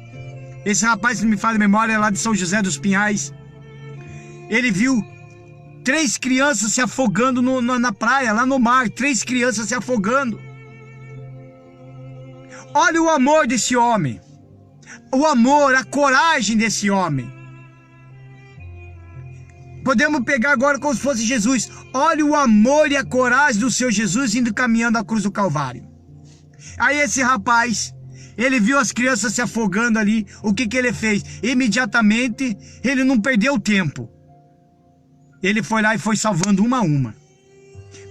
Esse rapaz, se não me falha a memória, é lá de São José dos Pinhais. Ele viu 3 crianças se afogando na praia, lá no mar. 3 crianças se afogando. Olha o amor desse homem. O amor, a coragem desse homem. Podemos pegar agora como se fosse Jesus. Olha o amor e a coragem do seu Jesus indo caminhando à cruz do Calvário. Aí esse rapaz, ele viu as crianças se afogando ali. O que ele fez? Imediatamente, ele não perdeu tempo. Ele foi lá e foi salvando uma a uma.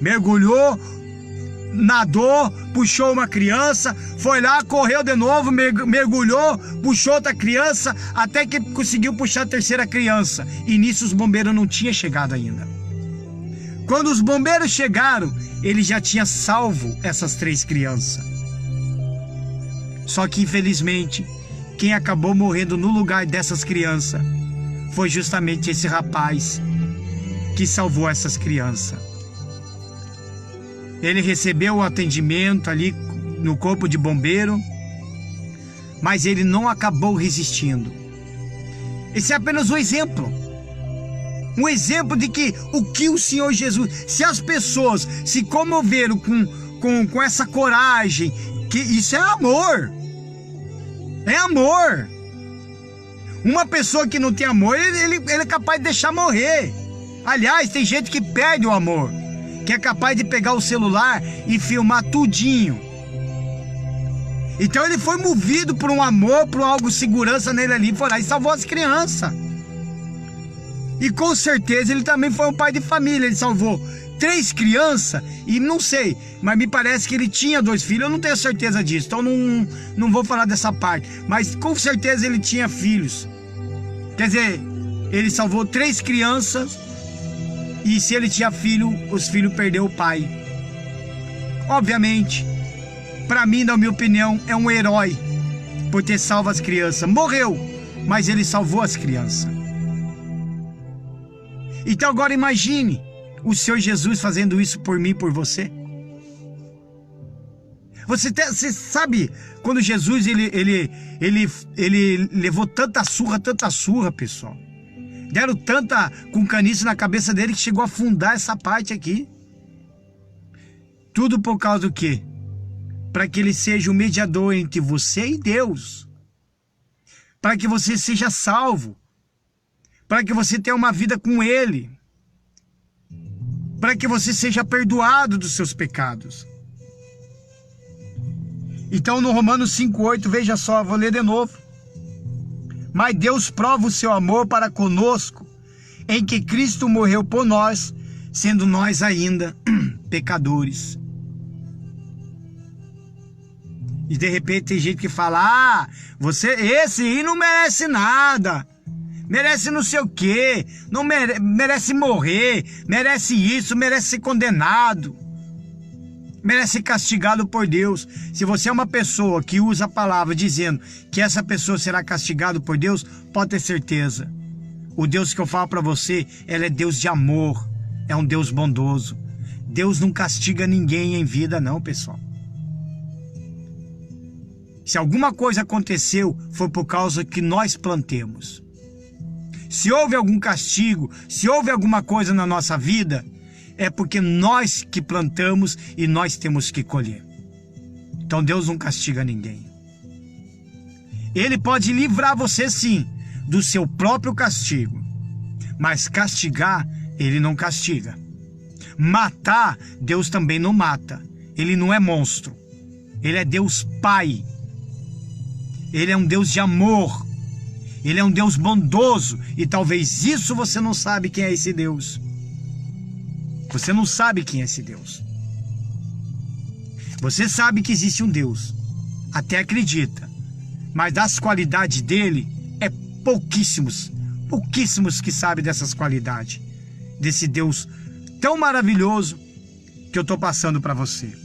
Mergulhou, nadou, puxou uma criança, foi lá, correu de novo, mergulhou, puxou outra criança, até que conseguiu puxar a terceira criança. E nisso os bombeiros não tinham chegado ainda. Quando os bombeiros chegaram, ele já tinha salvo essas 3 crianças. Só que infelizmente, quem acabou morrendo no lugar dessas crianças foi justamente esse rapaz que salvou essas crianças. Ele recebeu o atendimento ali no corpo de bombeiro, mas ele não acabou resistindo. Esse é apenas um exemplo. Um exemplo de que o que o Senhor Jesus, se as pessoas se comoveram com essa coragem, que isso é amor. É amor. Uma pessoa que não tem amor, ele é capaz de deixar morrer. Aliás, tem gente que perde o amor, que é capaz de pegar o celular e filmar tudinho. Então ele foi movido por um amor, por algo segurança nele ali, foi lá e salvou as crianças. E com certeza ele também foi um pai de família, ele salvou 3 crianças, e não sei, mas me parece que ele tinha 2 filhos, eu não tenho certeza disso, então não vou falar dessa parte, mas com certeza ele tinha filhos. Quer dizer, ele salvou 3 crianças, e se ele tinha filho, os filhos perdeu o pai. Obviamente, para mim, na minha opinião, é um herói por ter salvo as crianças. Morreu, mas ele salvou as crianças. Então agora imagine o Senhor Jesus fazendo isso por mim e por você. Você sabe quando Jesus ele levou tanta surra, pessoal. Deram tanta com caniço na cabeça dele que chegou a afundar essa parte aqui. Tudo por causa do quê? Para que ele seja o mediador entre você e Deus. Para que você seja salvo. Para que você tenha uma vida com Ele. Para que você seja perdoado dos seus pecados. Então no Romanos 5:8, veja só, vou ler de novo. Mas Deus prova o seu amor para conosco, em que Cristo morreu por nós, sendo nós ainda pecadores. E de repente tem gente que fala: esse aí não merece nada, merece não sei o quê, não merece morrer, merece isso, merece ser condenado, merece ser castigado por Deus. Se você é uma pessoa que usa a palavra dizendo que essa pessoa será castigada por Deus, pode ter certeza. O Deus que eu falo para você, ele é Deus de amor, é um Deus bondoso. Deus não castiga ninguém em vida não, pessoal. Se alguma coisa aconteceu, foi por causa que nós plantemos. Se houve algum castigo, se houve alguma coisa na nossa vida, é porque nós que plantamos e nós temos que colher. Então Deus não castiga ninguém. Ele pode livrar você sim do seu próprio castigo, mas castigar, ele não castiga. Matar, Deus também não mata. Ele não é monstro. Ele é Deus Pai. Ele é um Deus de amor. Ele é um Deus bondoso. E talvez isso você não sabe quem é esse Deus. Você não sabe quem é esse Deus. Você sabe que existe um Deus. Até acredita. Mas das qualidades dele, é pouquíssimos que sabem dessas qualidades. Desse Deus tão maravilhoso que eu estou passando para você.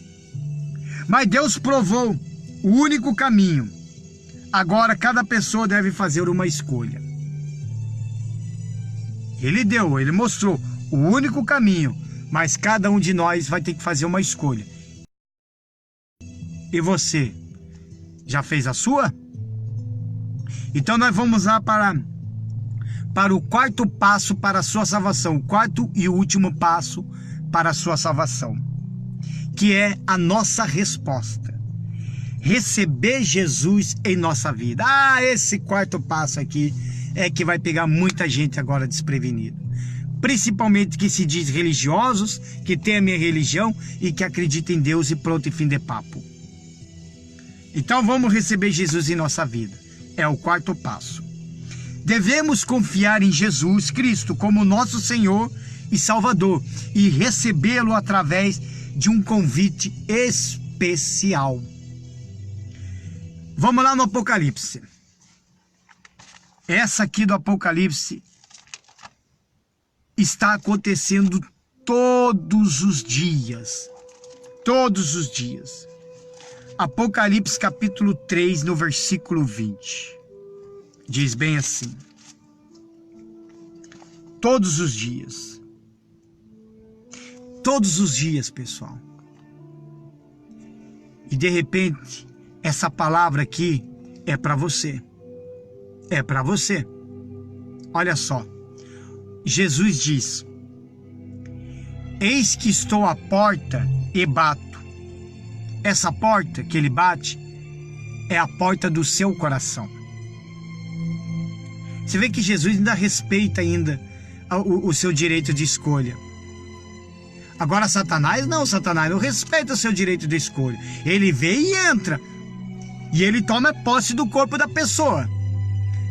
Mas Deus provou o único caminho. Agora cada pessoa deve fazer uma escolha. Ele mostrou o único caminho, mas cada um de nós vai ter que fazer uma escolha. E você, já fez a sua? Então nós vamos lá para o quarto passo para a sua salvação, o quarto e último passo para a sua salvação, que é a nossa resposta. Receber Jesus em nossa vida. Esse quarto passo aqui é que vai pegar muita gente agora desprevenida. Principalmente que se diz religiosos, que tem a minha religião e que acreditam em Deus e pronto, e fim de papo. Então vamos receber Jesus em nossa vida. É o quarto passo. Devemos confiar em Jesus Cristo como nosso Senhor e Salvador e recebê-lo através de um convite especial. Vamos lá no Apocalipse. Essa aqui do Apocalipse está acontecendo todos os dias. Todos os dias. Apocalipse capítulo 3, no versículo 20. Diz bem assim: todos os dias. Todos os dias, pessoal. E de repente, essa palavra aqui é para você. É para você. Olha só. Jesus diz: eis que estou à porta e bato. Essa porta que ele bate é a porta do seu coração. Você vê que Jesus ainda respeita ainda o seu direito de escolha. Agora Satanás não respeita o seu direito de escolha. Ele vê e entra. E ele toma posse do corpo da pessoa.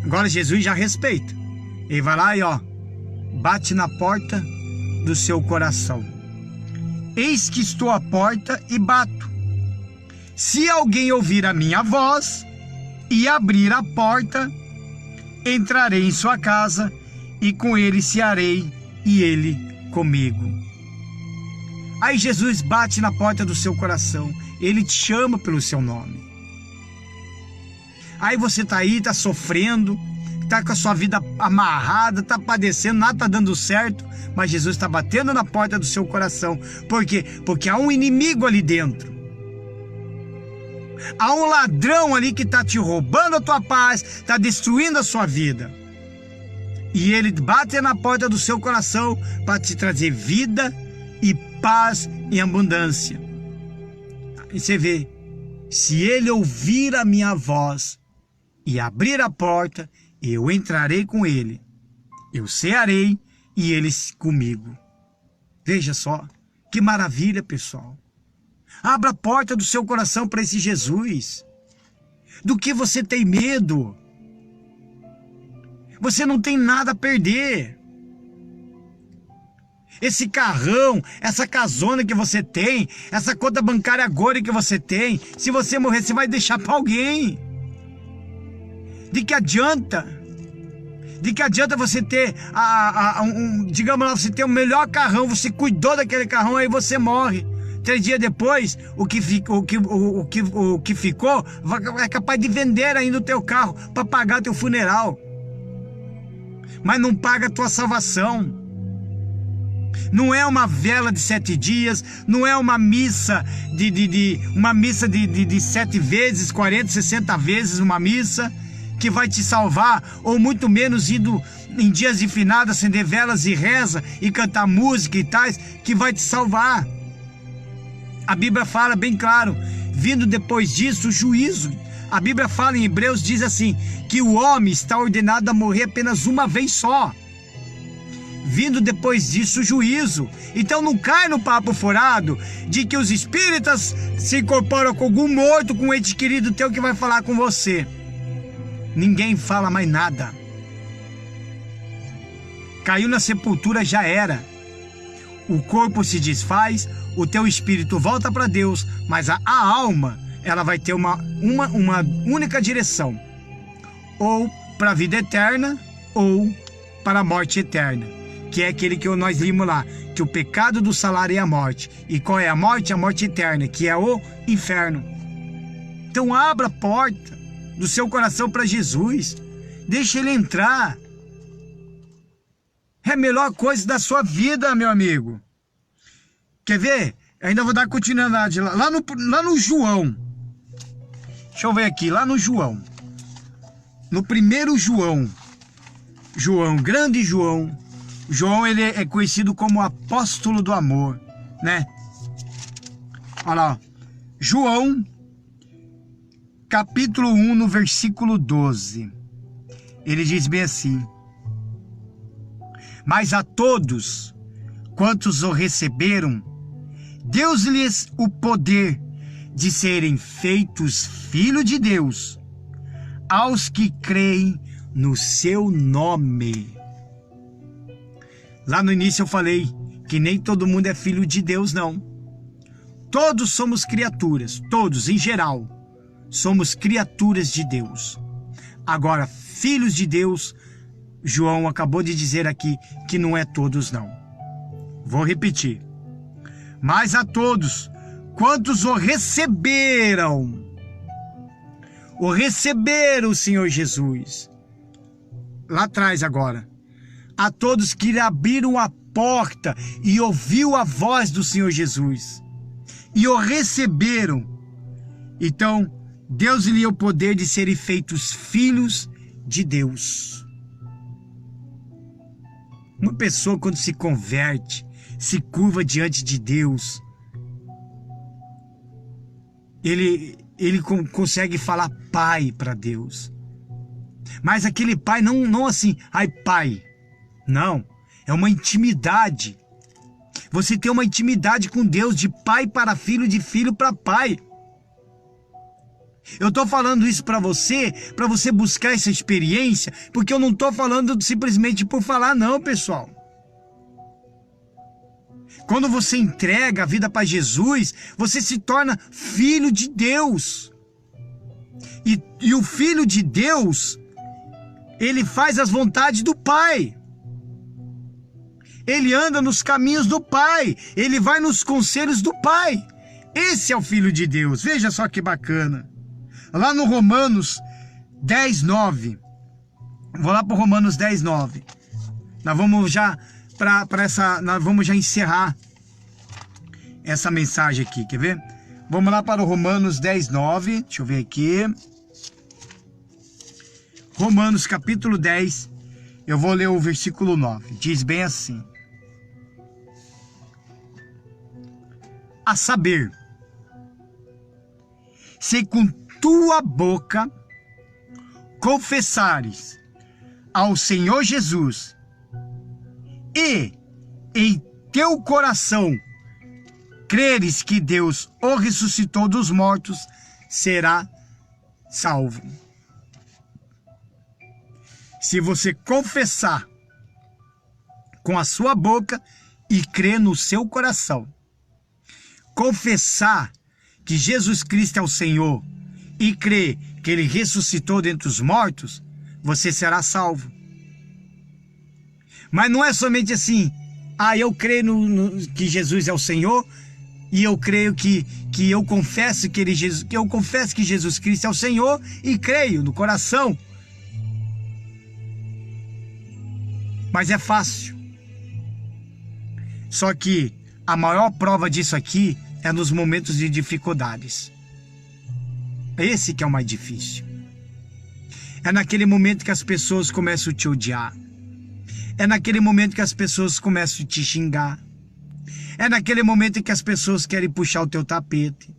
Agora Jesus já respeita. Ele vai lá e bate na porta do seu coração. Eis que estou à porta e bato. Se alguém ouvir a minha voz e abrir a porta, entrarei em sua casa e com ele cearei e ele comigo. Aí Jesus bate na porta do seu coração. Ele te chama pelo seu nome. Aí você tá aí, tá sofrendo, tá com a sua vida amarrada, tá padecendo, nada tá dando certo, mas Jesus está batendo na porta do seu coração. Por quê? Porque há um inimigo ali dentro. Há um ladrão ali que está te roubando a tua paz, está destruindo a sua vida. E ele bate na porta do seu coração para te trazer vida e paz em abundância. E você vê, se ele ouvir a minha voz e abrir a porta, eu entrarei com ele, eu cearei e ele comigo. Veja só, que maravilha, pessoal. Abra a porta do seu coração para esse Jesus. Do que você tem medo? Você não tem nada a perder. esse carrão, essa casona que você tem, essa conta bancária agora que você tem, se você morrer, você vai deixar para alguém. De que adianta? De que adianta você ter, digamos lá, você ter o melhor carrão, você cuidou daquele carrão, aí você morre. 3 dias depois, o que ficou, é capaz de vender ainda o teu carro para pagar teu funeral. Mas não paga a tua salvação. Não é uma vela de 7 dias, não é uma missa de 7 vezes, 40, 60 vezes uma missa que vai te salvar, ou muito menos indo em dias de finado acender velas e reza e cantar música e tais, que vai te salvar. A Bíblia fala bem claro, vindo depois disso o juízo. A Bíblia fala em Hebreus, diz assim, que o homem está ordenado a morrer apenas uma vez só. Vindo depois disso o juízo. Então não cai no papo furado de que os espíritas se incorporam com algum morto, com um ente querido teu que vai falar com você. Ninguém fala mais nada. Caiu na sepultura, já era. O corpo se desfaz, o teu espírito volta para Deus, mas a alma, ela vai ter uma única direção. Ou para a vida eterna, ou para a morte eterna. Que é aquele que nós limos lá, que o pecado do salário é a morte. E qual é a morte? A morte eterna, que é o inferno. Então abra a porta do seu coração para Jesus. Deixa ele entrar. É a melhor coisa da sua vida, meu amigo. Quer ver? Eu ainda vou dar continuidade lá no João. Deixa eu ver aqui, lá no João. No primeiro João. João, grande João. João, ele é conhecido como apóstolo do amor, né? Olha lá, João, capítulo 1, no versículo 12. Ele diz bem assim: mas a todos quantos o receberam, deu-lhes o poder de serem feitos filhos de Deus, aos que creem no seu nome. Lá no início eu falei que nem todo mundo é filho de Deus, não. Todos somos criaturas, todos em geral, somos criaturas de Deus. Agora, filhos de Deus, João acabou de dizer aqui que não é todos, não. Vou repetir. Mas a todos quantos o receberam o Senhor Jesus. Lá atrás agora. A todos que lhe abriram a porta e ouviu a voz do Senhor Jesus e o receberam. Então, Deus lhe deu o poder de serem feitos filhos de Deus. Uma pessoa, quando se converte, se curva diante de Deus, ele consegue falar pai para Deus. Mas aquele pai não assim, ai pai. Não, é uma intimidade. Você tem uma intimidade com Deus, de pai para filho, de filho para pai. Eu estou falando isso para você buscar essa experiência, porque eu não estou falando simplesmente por falar, não, pessoal. Quando você entrega a vida para Jesus, você se torna filho de Deus. E o filho de Deus, ele faz as vontades do Pai. Ele anda nos caminhos do Pai. Ele vai nos conselhos do Pai. Esse é o Filho de Deus. Veja só que bacana. Lá no Romanos 10, 9. Vou lá para Romanos 10, 9. Nós vamos já nós vamos já encerrar essa mensagem aqui, quer ver? Vamos lá para o Romanos 10, 9. Deixa eu ver aqui. Romanos capítulo 10. Eu vou ler o versículo 9. Diz bem assim: a saber, se com tua boca confessares ao Senhor Jesus e em teu coração creres que Deus o ressuscitou dos mortos, será salvo. Se você confessar com a sua boca e crer no seu coração, confessar que Jesus Cristo é o Senhor e crer que Ele ressuscitou dentre os mortos, você será salvo. Mas não é somente assim, eu creio que Jesus é o Senhor e eu creio que eu confesso que eu confesso que Jesus Cristo é o Senhor e creio no coração. Mas é fácil. Só que a maior prova disso aqui é nos momentos de dificuldades. Esse que é o mais difícil. É naquele momento que as pessoas começam a te odiar. É naquele momento que as pessoas começam a te xingar. É naquele momento em que as pessoas querem puxar o teu tapete.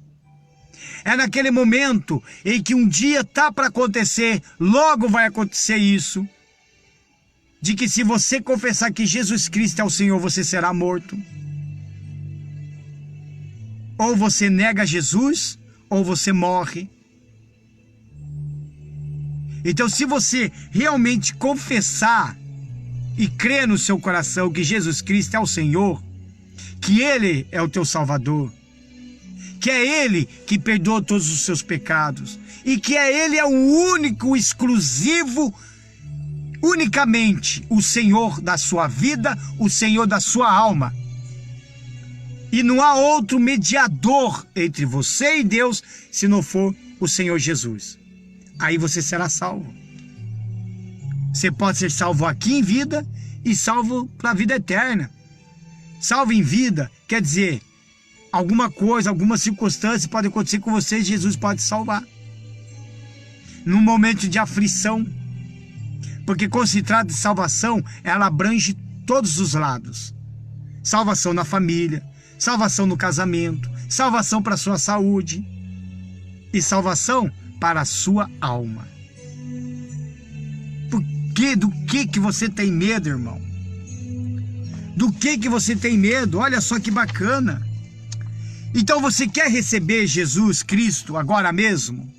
É naquele momento em que um dia tá para acontecer, logo vai acontecer isso. De que se você confessar que Jesus Cristo é o Senhor, você será morto. Ou você nega Jesus, ou você morre. Então, se você realmente confessar e crer no seu coração que Jesus Cristo é o Senhor, que Ele é o teu Salvador, que é Ele que perdoa todos os seus pecados, e que Ele é o único, exclusivo, unicamente o Senhor da sua vida, o Senhor da sua alma. E não há outro mediador entre você e Deus, se não for o Senhor Jesus. Aí você será salvo. Você pode ser salvo aqui em vida e salvo para a vida eterna. Salvo em vida quer dizer, alguma coisa, alguma circunstância pode acontecer com você e Jesus pode salvar. Num momento de aflição, porque quando se trata de salvação, ela abrange todos os lados. Salvação na família, salvação no casamento, salvação para a sua saúde e salvação para a sua alma. Do que você tem medo, irmão? Do que você tem medo? Olha só que bacana. Então você quer receber Jesus Cristo agora mesmo?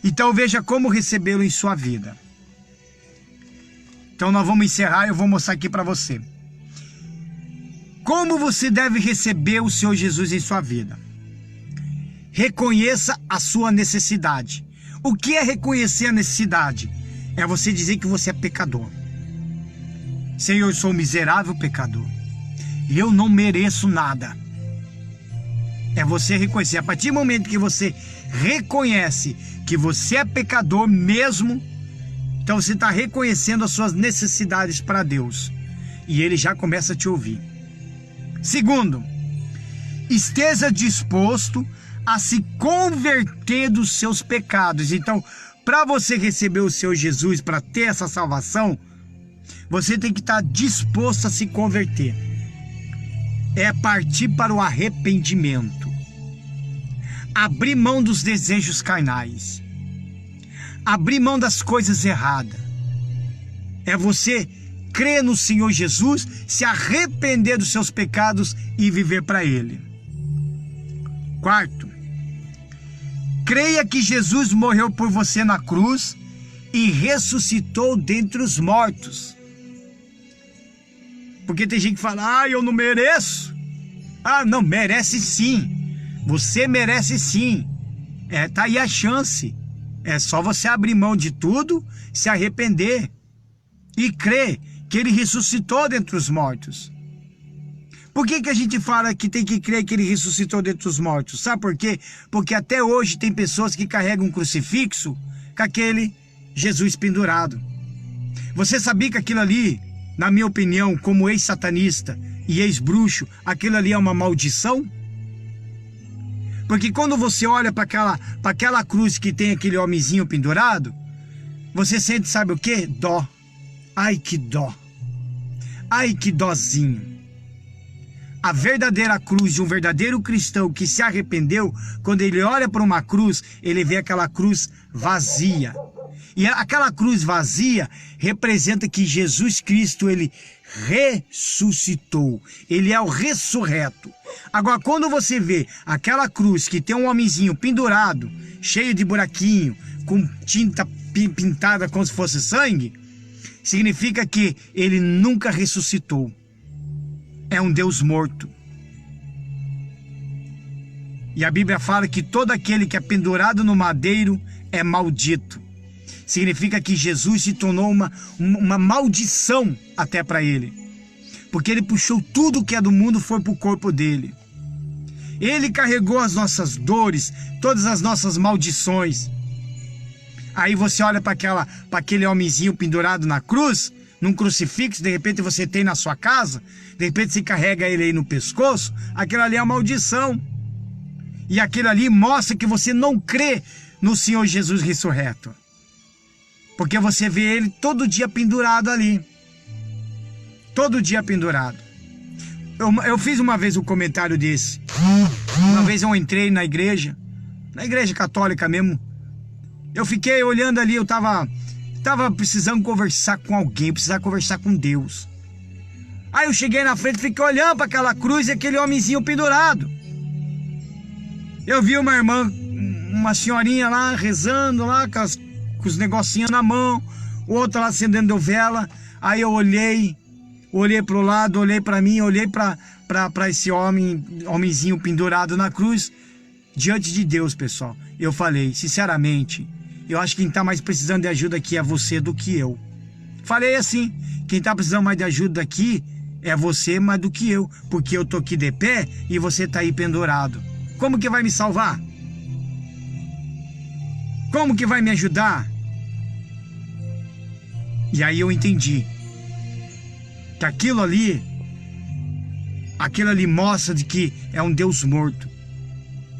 Então veja como recebê-lo em sua vida. Então nós vamos encerrar e eu vou mostrar aqui para você. Como você deve receber o Senhor Jesus em sua vida? Reconheça a sua necessidade. O que é reconhecer a necessidade? É você dizer que você é pecador. Senhor, eu sou um miserável pecador. E eu não mereço nada. É você reconhecer. A partir do momento que você reconhece que você é pecador mesmo, então você está reconhecendo as suas necessidades para Deus. E Ele já começa a te ouvir. Segundo, esteja disposto a se converter dos seus pecados. Então, para você receber o Senhor Jesus, para ter essa salvação, você tem que estar disposto a se converter. É partir para o arrependimento. Abrir mão dos desejos carnais. Abrir mão das coisas erradas. É você crer no Senhor Jesus, se arrepender dos seus pecados e viver para Ele. Quarto, creia que Jesus morreu por você na cruz e ressuscitou dentre os mortos. Porque tem gente que fala, eu não mereço. Não, merece sim. Você merece sim. Tá aí a chance. É só você abrir mão de tudo, se arrepender e crer que Ele ressuscitou dentre os mortos. Por que a gente fala que tem que crer que Ele ressuscitou dentre os mortos? Sabe por quê? Porque até hoje tem pessoas que carregam um crucifixo com aquele Jesus pendurado. Você sabia que aquilo ali, na minha opinião, como ex-satanista e ex-bruxo, aquilo ali é uma maldição? Porque quando você olha para aquela cruz que tem aquele homenzinho pendurado, você sente, sabe o quê? Dó. Ai, que dó. Ai, que dózinho. A verdadeira cruz de um verdadeiro cristão que se arrependeu, quando ele olha para uma cruz, ele vê aquela cruz vazia. E aquela cruz vazia representa que Jesus Cristo, Ele ressuscitou. Ele é o ressurreto. Agora, quando você vê aquela cruz que tem um homenzinho pendurado, cheio de buraquinho, com tinta pintada como se fosse sangue, significa que Ele nunca ressuscitou. é um Deus morto. E a Bíblia fala que todo aquele que é pendurado no madeiro é maldito. Significa que Jesus se tornou uma maldição até para ele. Porque ele puxou tudo que é do mundo, foi para o corpo dele. Ele carregou as nossas dores, todas as nossas maldições. Aí você olha para aquele homenzinho pendurado na cruz, num crucifixo, de repente você tem na sua casa, de repente você carrega ele aí no pescoço, aquilo ali é uma maldição. E aquilo ali mostra que você não crê no Senhor Jesus ressurreto. Porque você vê ele todo dia pendurado ali. Todo dia pendurado. Eu fiz uma vez um comentário desse. Uma vez eu entrei na igreja católica mesmo. Eu fiquei olhando ali, eu tava precisando conversar com alguém, precisava conversar com Deus. Aí eu cheguei na frente, fiquei olhando para aquela cruz e aquele homenzinho pendurado. Eu vi uma irmã, uma senhorinha lá rezando lá com os negocinhos na mão, o outro lá acendendo vela. Aí eu olhei para o lado, olhei para mim, olhei para esse homenzinho pendurado na cruz. Diante de Deus, pessoal, eu falei, sinceramente, eu acho que quem está mais precisando de ajuda aqui é você do que eu. Falei assim, quem está precisando mais de ajuda aqui é você mais do que eu, porque eu tô aqui de pé e você tá aí pendurado. Como que vai me salvar? Como que vai me ajudar? E aí eu entendi que aquilo ali mostra de que é um Deus morto.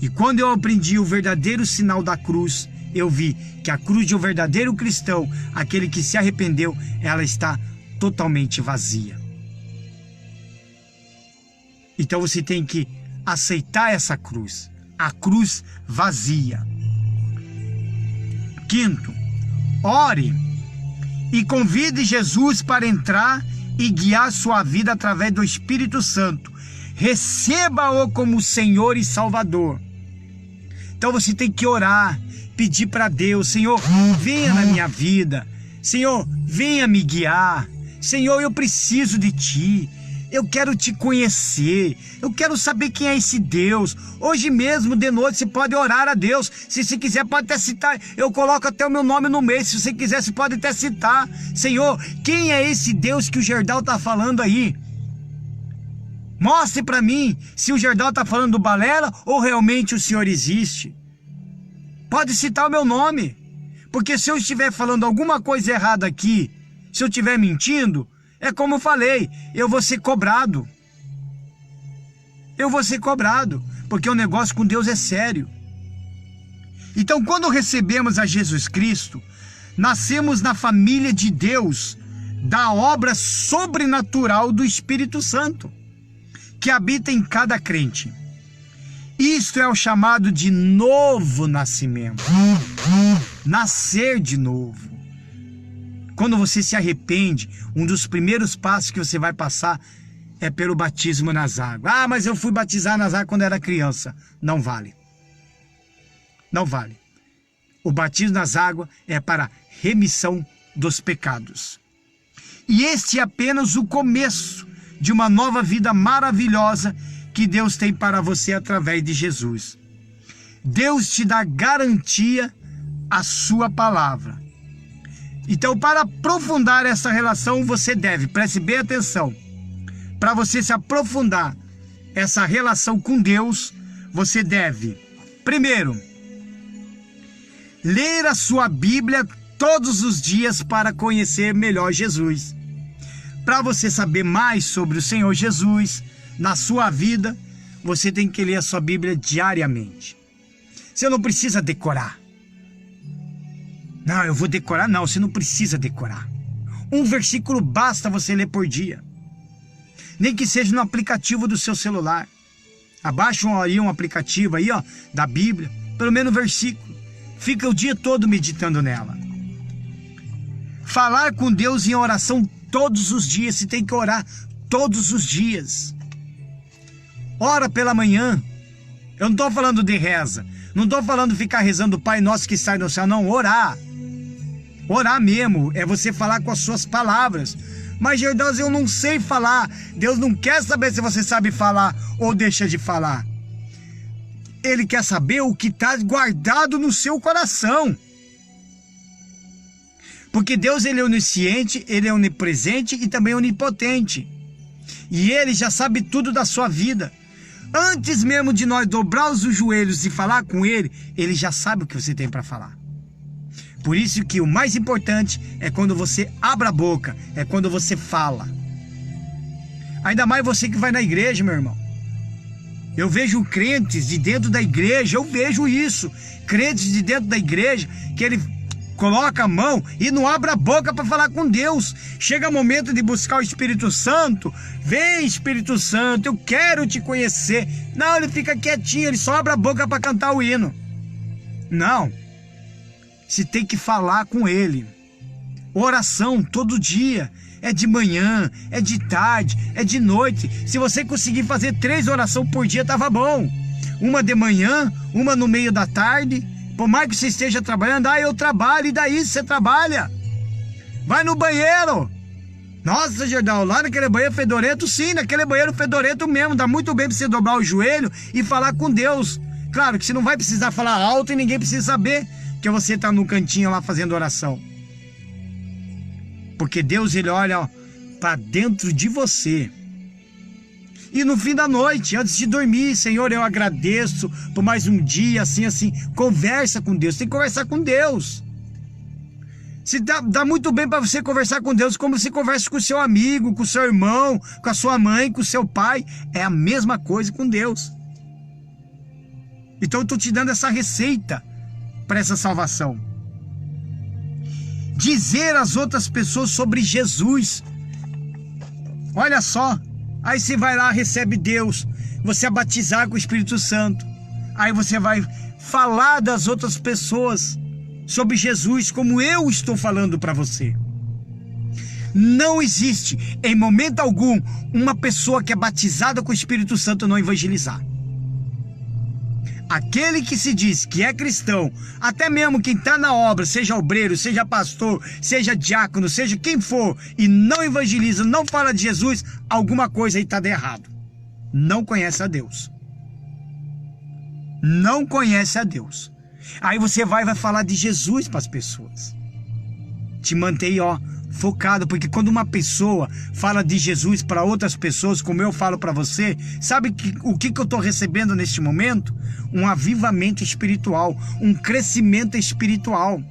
E quando eu aprendi o verdadeiro sinal da cruz, eu vi que a cruz de um verdadeiro cristão, aquele que se arrependeu, ela está totalmente vazia. Então você tem que aceitar essa cruz, a cruz vazia. Quinto, ore e convide Jesus para entrar e guiar sua vida através do Espírito Santo. Receba-o como Senhor e Salvador. Então você tem que orar, pedir para Deus, Senhor, venha na minha vida. Senhor, venha me guiar. Senhor, eu preciso de Ti. Eu quero Te conhecer. Eu quero saber quem é esse Deus. Hoje mesmo, de noite, você pode orar a Deus. Se você quiser, pode até citar. Eu coloco até o meu nome no meio. Se você quiser, você pode até citar. Senhor, quem é esse Deus que o Gerdau está falando aí? Mostre para mim se o Gerdau está falando do balela ou realmente o Senhor existe. Pode citar o meu nome. Porque se eu estiver falando alguma coisa errada aqui, se eu estiver mentindo, é como eu falei, eu vou ser cobrado. Eu vou ser cobrado, porque o negócio com Deus é sério. Então, quando recebemos a Jesus Cristo, nascemos na família de Deus, da obra sobrenatural do Espírito Santo, que habita em cada crente. Isto é o chamado de novo nascimento. Nascer de novo. Quando você se arrepende, um dos primeiros passos que você vai passar é pelo batismo nas águas. Ah, mas eu fui batizar nas águas quando era criança. Não vale. Não vale. O batismo nas águas é para remissão dos pecados. E este é apenas o começo de uma nova vida maravilhosa que Deus tem para você através de Jesus. Deus te dá garantia à sua palavra. Então, para aprofundar essa relação, você deve, preste bem atenção, para você se aprofundar essa relação com Deus, você deve, primeiro, ler a sua Bíblia todos os dias para conhecer melhor Jesus. Para você saber mais sobre o Senhor Jesus na sua vida, você tem que ler a sua Bíblia diariamente. Você não precisa decorar. Não, eu vou decorar. Não, você não precisa decorar. Um versículo basta você ler por dia. Nem que seja no aplicativo do seu celular. Abaixa um aplicativo aí, ó, da Bíblia. Pelo menos um versículo. Fica o dia todo meditando nela. Falar com Deus em oração todos os dias. Você tem que orar todos os dias. Ora pela manhã. Eu não estou falando de reza. Não estou falando de ficar rezando o Pai Nosso que sai do céu. Não, orar. Orar mesmo é você falar com as suas palavras. Mas Gerdau, eu não sei falar. Deus não quer saber se você sabe falar ou deixa de falar. Ele quer saber o que está guardado no seu coração. Porque Deus, ele é onisciente, ele é onipresente e também onipotente. E ele já sabe tudo da sua vida. Antes mesmo de nós dobrar os joelhos e falar com ele, ele já sabe o que você tem para falar. Por isso que o mais importante é quando você abre a boca, é quando você fala. Ainda mais você que vai na igreja, meu irmão. Eu vejo crentes de dentro da igreja, eu vejo isso. Crentes de dentro da igreja, que ele coloca a mão e não abre a boca para falar com Deus. Chega o momento de buscar o Espírito Santo. Vem, Espírito Santo, eu quero te conhecer. Não, ele fica quietinho, ele só abre a boca para cantar o hino. Não. Você tem que falar com ele. Oração todo dia. É de manhã, é de tarde, é de noite. Se você conseguir fazer 3 orações por dia, tava bom. Uma de manhã, uma no meio da tarde. Por mais que você esteja trabalhando, eu trabalho, e daí você trabalha? Vai no banheiro. Nossa, Gerdau, lá naquele banheiro fedorento, sim, naquele banheiro fedorento mesmo. Dá muito bem para você dobrar o joelho e falar com Deus. Claro que você não vai precisar falar alto e ninguém precisa saber que você está no cantinho lá fazendo oração. Porque Deus, ele olha para dentro de você. E no fim da noite, antes de dormir, Senhor, eu agradeço por mais um dia, assim. Conversa com Deus, tem que conversar com Deus. Se dá muito bem para você conversar com Deus, como você conversa com o seu amigo, com o seu irmão, com a sua mãe, com o seu pai. É a mesma coisa com Deus. Então eu estou te dando essa receita para essa salvação. Dizer às outras pessoas sobre Jesus. Olha só. Aí você vai lá, recebe Deus, você é batizado com o Espírito Santo. Aí você vai falar das outras pessoas sobre Jesus, como eu estou falando para você. Não existe, em momento algum, uma pessoa que é batizada com o Espírito Santo não evangelizar. Aquele que se diz que é cristão, até mesmo quem está na obra, seja obreiro, seja pastor, seja diácono, seja quem for, e não evangeliza, não fala de Jesus, alguma coisa aí está de errado. Não conhece a Deus. Não conhece a Deus. Aí você vai falar de Jesus para as pessoas. Te mantém, focado, porque quando uma pessoa fala de Jesus para outras pessoas, como eu falo para você, sabe o que eu estou recebendo neste momento? Um avivamento espiritual, um crescimento espiritual.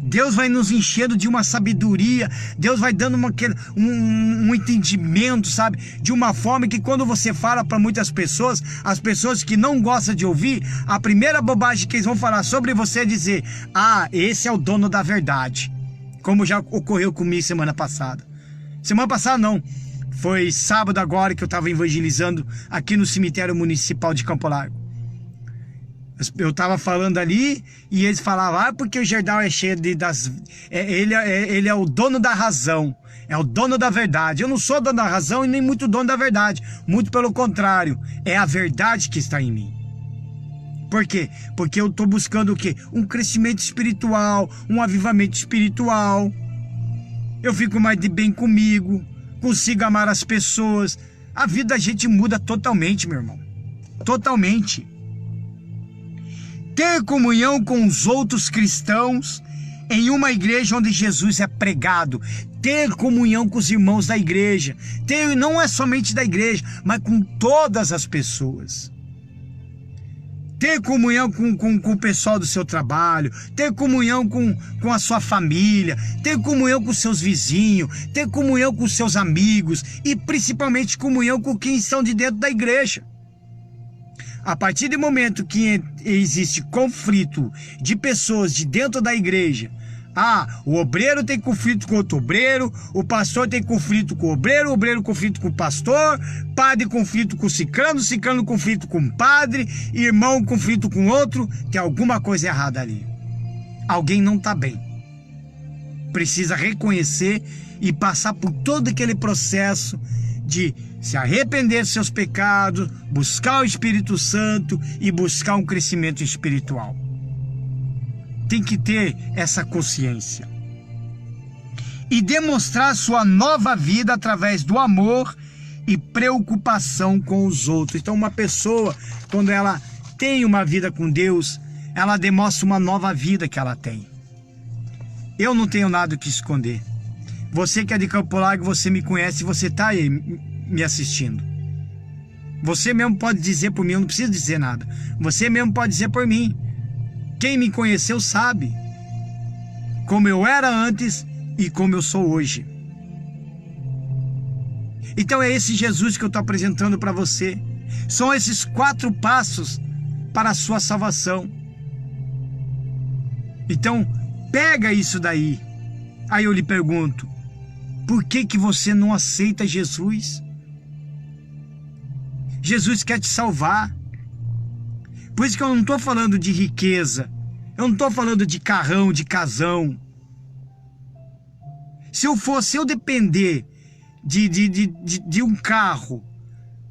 Deus vai nos enchendo de uma sabedoria, Deus vai dando um entendimento, sabe? De uma forma que quando você fala para muitas pessoas, as pessoas que não gostam de ouvir, a primeira bobagem que eles vão falar sobre você é dizer: esse é o dono da verdade. Como já ocorreu comigo semana passada. Semana passada não, foi sábado agora que eu estava evangelizando aqui no cemitério municipal de Campo Largo. Eu estava falando ali e eles falavam: porque o Gerdau é cheio ele é o dono da razão, é o dono da verdade. Eu não sou dono da razão e nem muito dono da verdade, muito pelo contrário, é a verdade que está em mim. Por quê? Porque eu estou buscando o quê? Um crescimento espiritual, um avivamento espiritual. Eu fico mais de bem comigo, consigo amar as pessoas. A vida da gente muda totalmente, meu irmão. Totalmente. Ter comunhão com os outros cristãos em uma igreja onde Jesus é pregado. Ter comunhão com os irmãos da igreja. Não é somente da igreja, mas com todas as pessoas. Ter comunhão com o pessoal do seu trabalho, ter comunhão com a sua família, ter comunhão com os seus vizinhos, ter comunhão com os seus amigos e principalmente comunhão com quem estão de dentro da igreja. A partir do momento que existe conflito de pessoas de dentro da igreja, o obreiro tem conflito com outro obreiro, o pastor tem conflito com o obreiro conflito com o pastor, padre conflito com o ciclano conflito com o padre, irmão conflito com outro, tem alguma coisa errada ali. Alguém não está bem. Precisa reconhecer e passar por todo aquele processo de se arrepender dos seus pecados, buscar o Espírito Santo e buscar um crescimento espiritual. Tem que ter essa consciência. e demonstrar sua nova vida através do amor e preocupação com os outros. Então uma pessoa, quando ela tem uma vida com Deus, ela demonstra uma nova vida que ela tem. Eu não tenho nada que esconder. Você que é de Campo Largo, você me conhece, você está aí me assistindo. Você mesmo pode dizer por mim, eu não preciso dizer nada. Você mesmo pode dizer por mim. Quem me conheceu sabe como eu era antes e como eu sou hoje. Então é esse Jesus que eu estou apresentando para você. São esses 4 passos para a sua salvação. Então, pega isso daí. Aí eu lhe pergunto, por que você não aceita Jesus? Jesus quer te salvar. Por isso que eu não estou falando de riqueza. Eu não estou falando de carrão, de casão. Se eu depender de um carro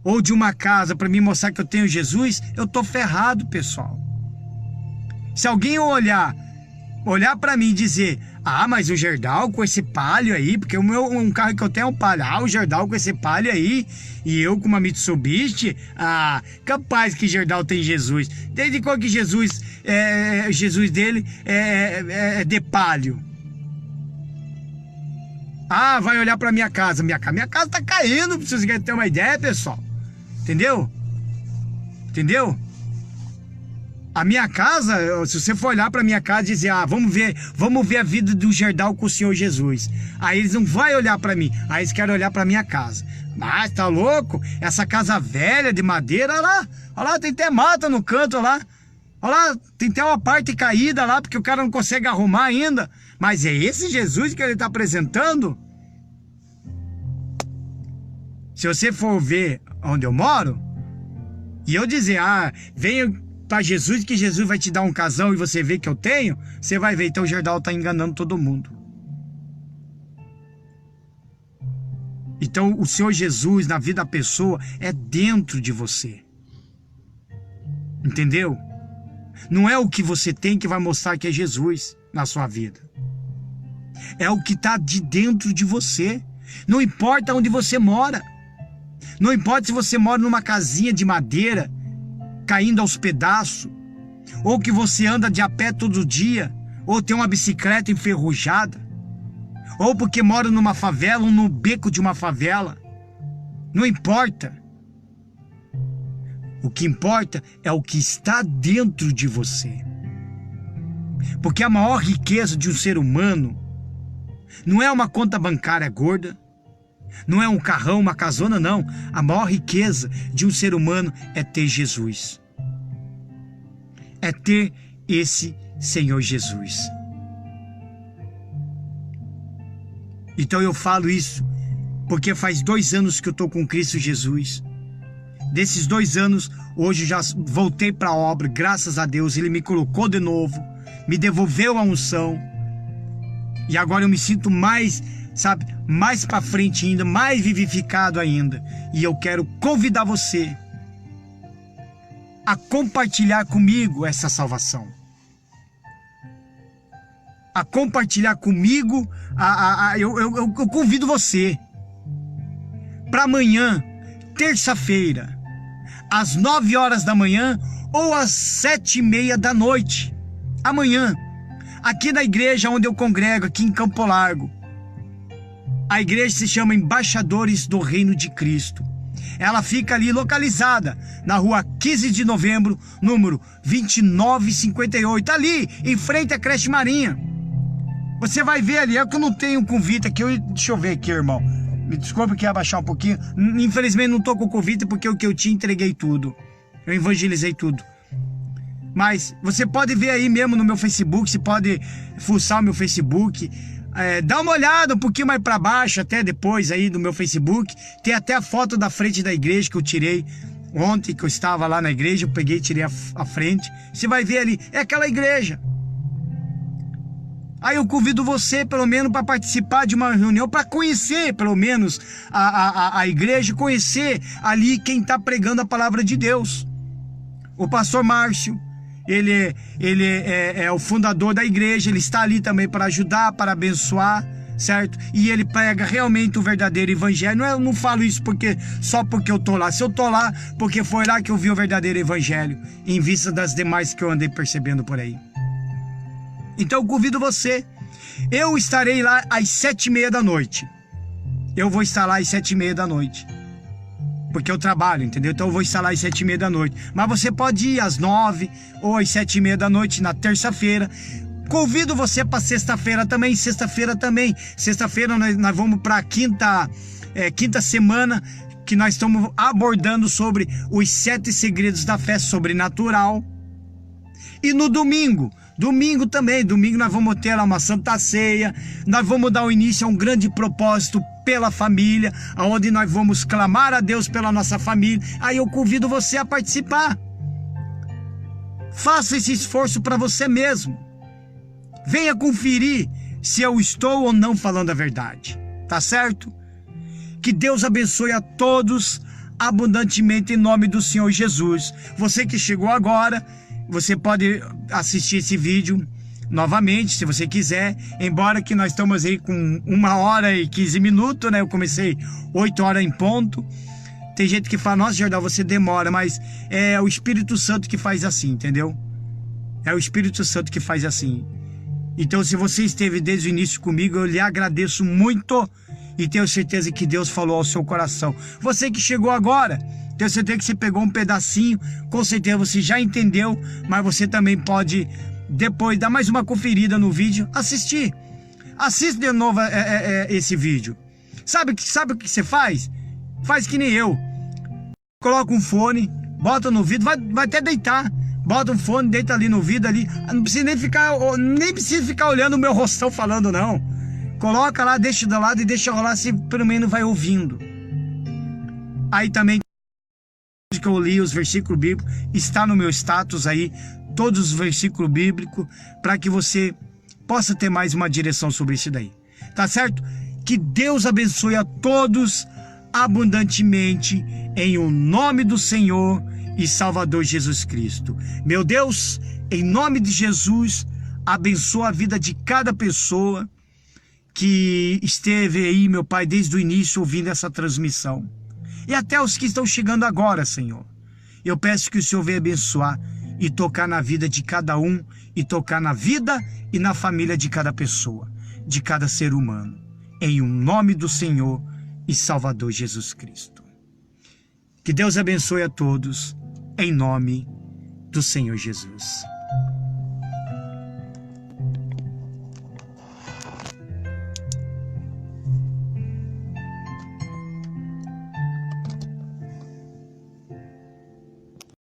ou de uma casa para me mostrar que eu tenho Jesus, eu estou ferrado, pessoal. Se alguém olhar para mim e dizer, mas o Gerdau com esse Palio aí, porque um carro que eu tenho é um Palio, o Gerdau com esse Palio aí, e eu com uma Mitsubishi, capaz que Gerdau tem Jesus. Desde quando que Jesus dele é de Palio? Vai olhar para minha casa. Minha casa tá caindo, pra vocês terem uma ideia, pessoal. Entendeu? A minha casa, se você for olhar para minha casa e dizer, vamos ver a vida do Gerdau com o Senhor Jesus. Aí eles não vão olhar para mim, aí eles querem olhar para minha casa. Mas tá louco? Essa casa velha de madeira, olha lá, tem até mata no canto, olha lá, tem até uma parte caída lá, porque o cara não consegue arrumar ainda. Mas é esse Jesus que ele está apresentando? Se você for ver onde eu moro, e eu dizer, venha para Jesus, que Jesus vai te dar um casão e você vê que eu tenho, você vai ver, então o Gerdau está enganando todo mundo. Então o Senhor Jesus na vida da pessoa é dentro de você. Entendeu? Não é o que você tem que vai mostrar que é Jesus na sua vida. É o que está de dentro de você. Não importa onde você mora. Não importa se você mora numa casinha de madeira caindo aos pedaços, ou que você anda de a pé todo dia, ou tem uma bicicleta enferrujada, ou porque mora numa favela ou no beco de uma favela. Não importa. O que importa é o que está dentro de você. Porque a maior riqueza de um ser humano não é uma conta bancária gorda, não é um carrão, uma casona, não. A maior riqueza de um ser humano é ter Jesus. É ter esse Senhor Jesus. Então eu falo isso porque faz 2 anos que eu estou com Cristo Jesus. Desses 2 anos, hoje já voltei para a obra, graças a Deus. Ele me colocou de novo, me devolveu a unção. E agora eu me sinto mais, mais para frente ainda, mais vivificado ainda. E eu quero convidar você a compartilhar comigo essa salvação. A compartilhar comigo, eu convido você para amanhã, terça-feira, às 9 horas da manhã ou às 7:30 da noite. Amanhã, aqui na igreja onde eu congrego, aqui em Campo Largo. A igreja se chama Embaixadores do Reino de Cristo. Ela fica ali localizada na rua 15 de novembro, número 2958, ali em frente à creche Marinha. Você vai ver ali, é que eu não tenho convite aqui, deixa eu ver aqui, irmão. Me desculpe que ia abaixar um pouquinho. Infelizmente não estou com convite porque o que eu te entreguei tudo. Eu evangelizei tudo. Mas você pode ver aí mesmo no meu Facebook, você pode fuçar o meu Facebook. Dá uma olhada um pouquinho mais para baixo, até depois aí do meu Facebook. Tem até a foto da frente da igreja que eu tirei ontem, que eu estava lá na igreja. Eu peguei e tirei a frente. Você vai ver ali, é aquela igreja. Aí eu convido você, pelo menos, para participar de uma reunião, para conhecer, pelo menos, a igreja, conhecer ali quem está pregando a palavra de Deus. O pastor Márcio, ele é o fundador da igreja, ele está ali também para ajudar, para abençoar, certo? E ele prega realmente o verdadeiro evangelho. Eu não falo isso só porque eu tô lá. Se eu tô lá, porque foi lá que eu vi o verdadeiro evangelho, em vista das demais que eu andei percebendo por aí. Então eu convido você. Eu estarei lá às 7h30 da noite. Eu vou estar lá às 7h30 da noite. Porque eu trabalho, entendeu? Então eu vou estar lá às 7h30 da noite. Mas você pode ir às 9 ou às 7h30 da noite na terça-feira. Convido você para sexta-feira também. Sexta-feira também. Sexta-feira nós vamos para a quinta semana que nós estamos abordando sobre os 7 segredos da fé sobrenatural. E no domingo também. Domingo nós vamos ter lá uma santa ceia. Nós vamos dar o início a um grande propósito pela família, onde nós vamos clamar a Deus pela nossa família. Aí eu convido você a participar. Faça esse esforço para você mesmo. Venha conferir se eu estou ou não falando a verdade. Tá certo? Que Deus abençoe a todos abundantemente em nome do Senhor Jesus. Você que chegou agora, você pode assistir esse vídeo novamente, se você quiser, embora que nós estamos aí com 1h15, né? Eu comecei 8h em ponto. Tem gente que fala, nossa, Jordão, você demora, mas é o Espírito Santo que faz assim, entendeu? É o Espírito Santo que faz assim. Então, se você esteve desde o início comigo, eu lhe agradeço muito e tenho certeza que Deus falou ao seu coração. Você que chegou agora, tenho certeza que você pegou um pedacinho, com certeza você já entendeu, mas você também pode depois dar mais uma conferida no vídeo, assistir. Assista de novo esse vídeo. Sabe o que você faz? Faz que nem eu. Coloca um fone, bota no vidro, vai até deitar. Bota um fone, deita ali no vidro ali. Não precisa nem ficar olhando o meu rostão falando, não. Coloca lá, deixa do lado e deixa rolar, se pelo menos vai ouvindo. Aí também que eu li os versículos bíblicos, está no meu status aí, todos os versículos bíblicos, para que você possa ter mais uma direção sobre isso daí. Tá certo? Que Deus abençoe a todos abundantemente, em o nome do Senhor e Salvador Jesus Cristo. Meu Deus, em nome de Jesus, abençoa a vida de cada pessoa que esteve aí, meu Pai, desde o início ouvindo essa transmissão. E até os que estão chegando agora, Senhor. Eu peço que o Senhor venha abençoar e tocar na vida de cada um, e tocar na vida e na família de cada pessoa, de cada ser humano. Em o nome do Senhor e Salvador Jesus Cristo. Que Deus abençoe a todos, em nome do Senhor Jesus.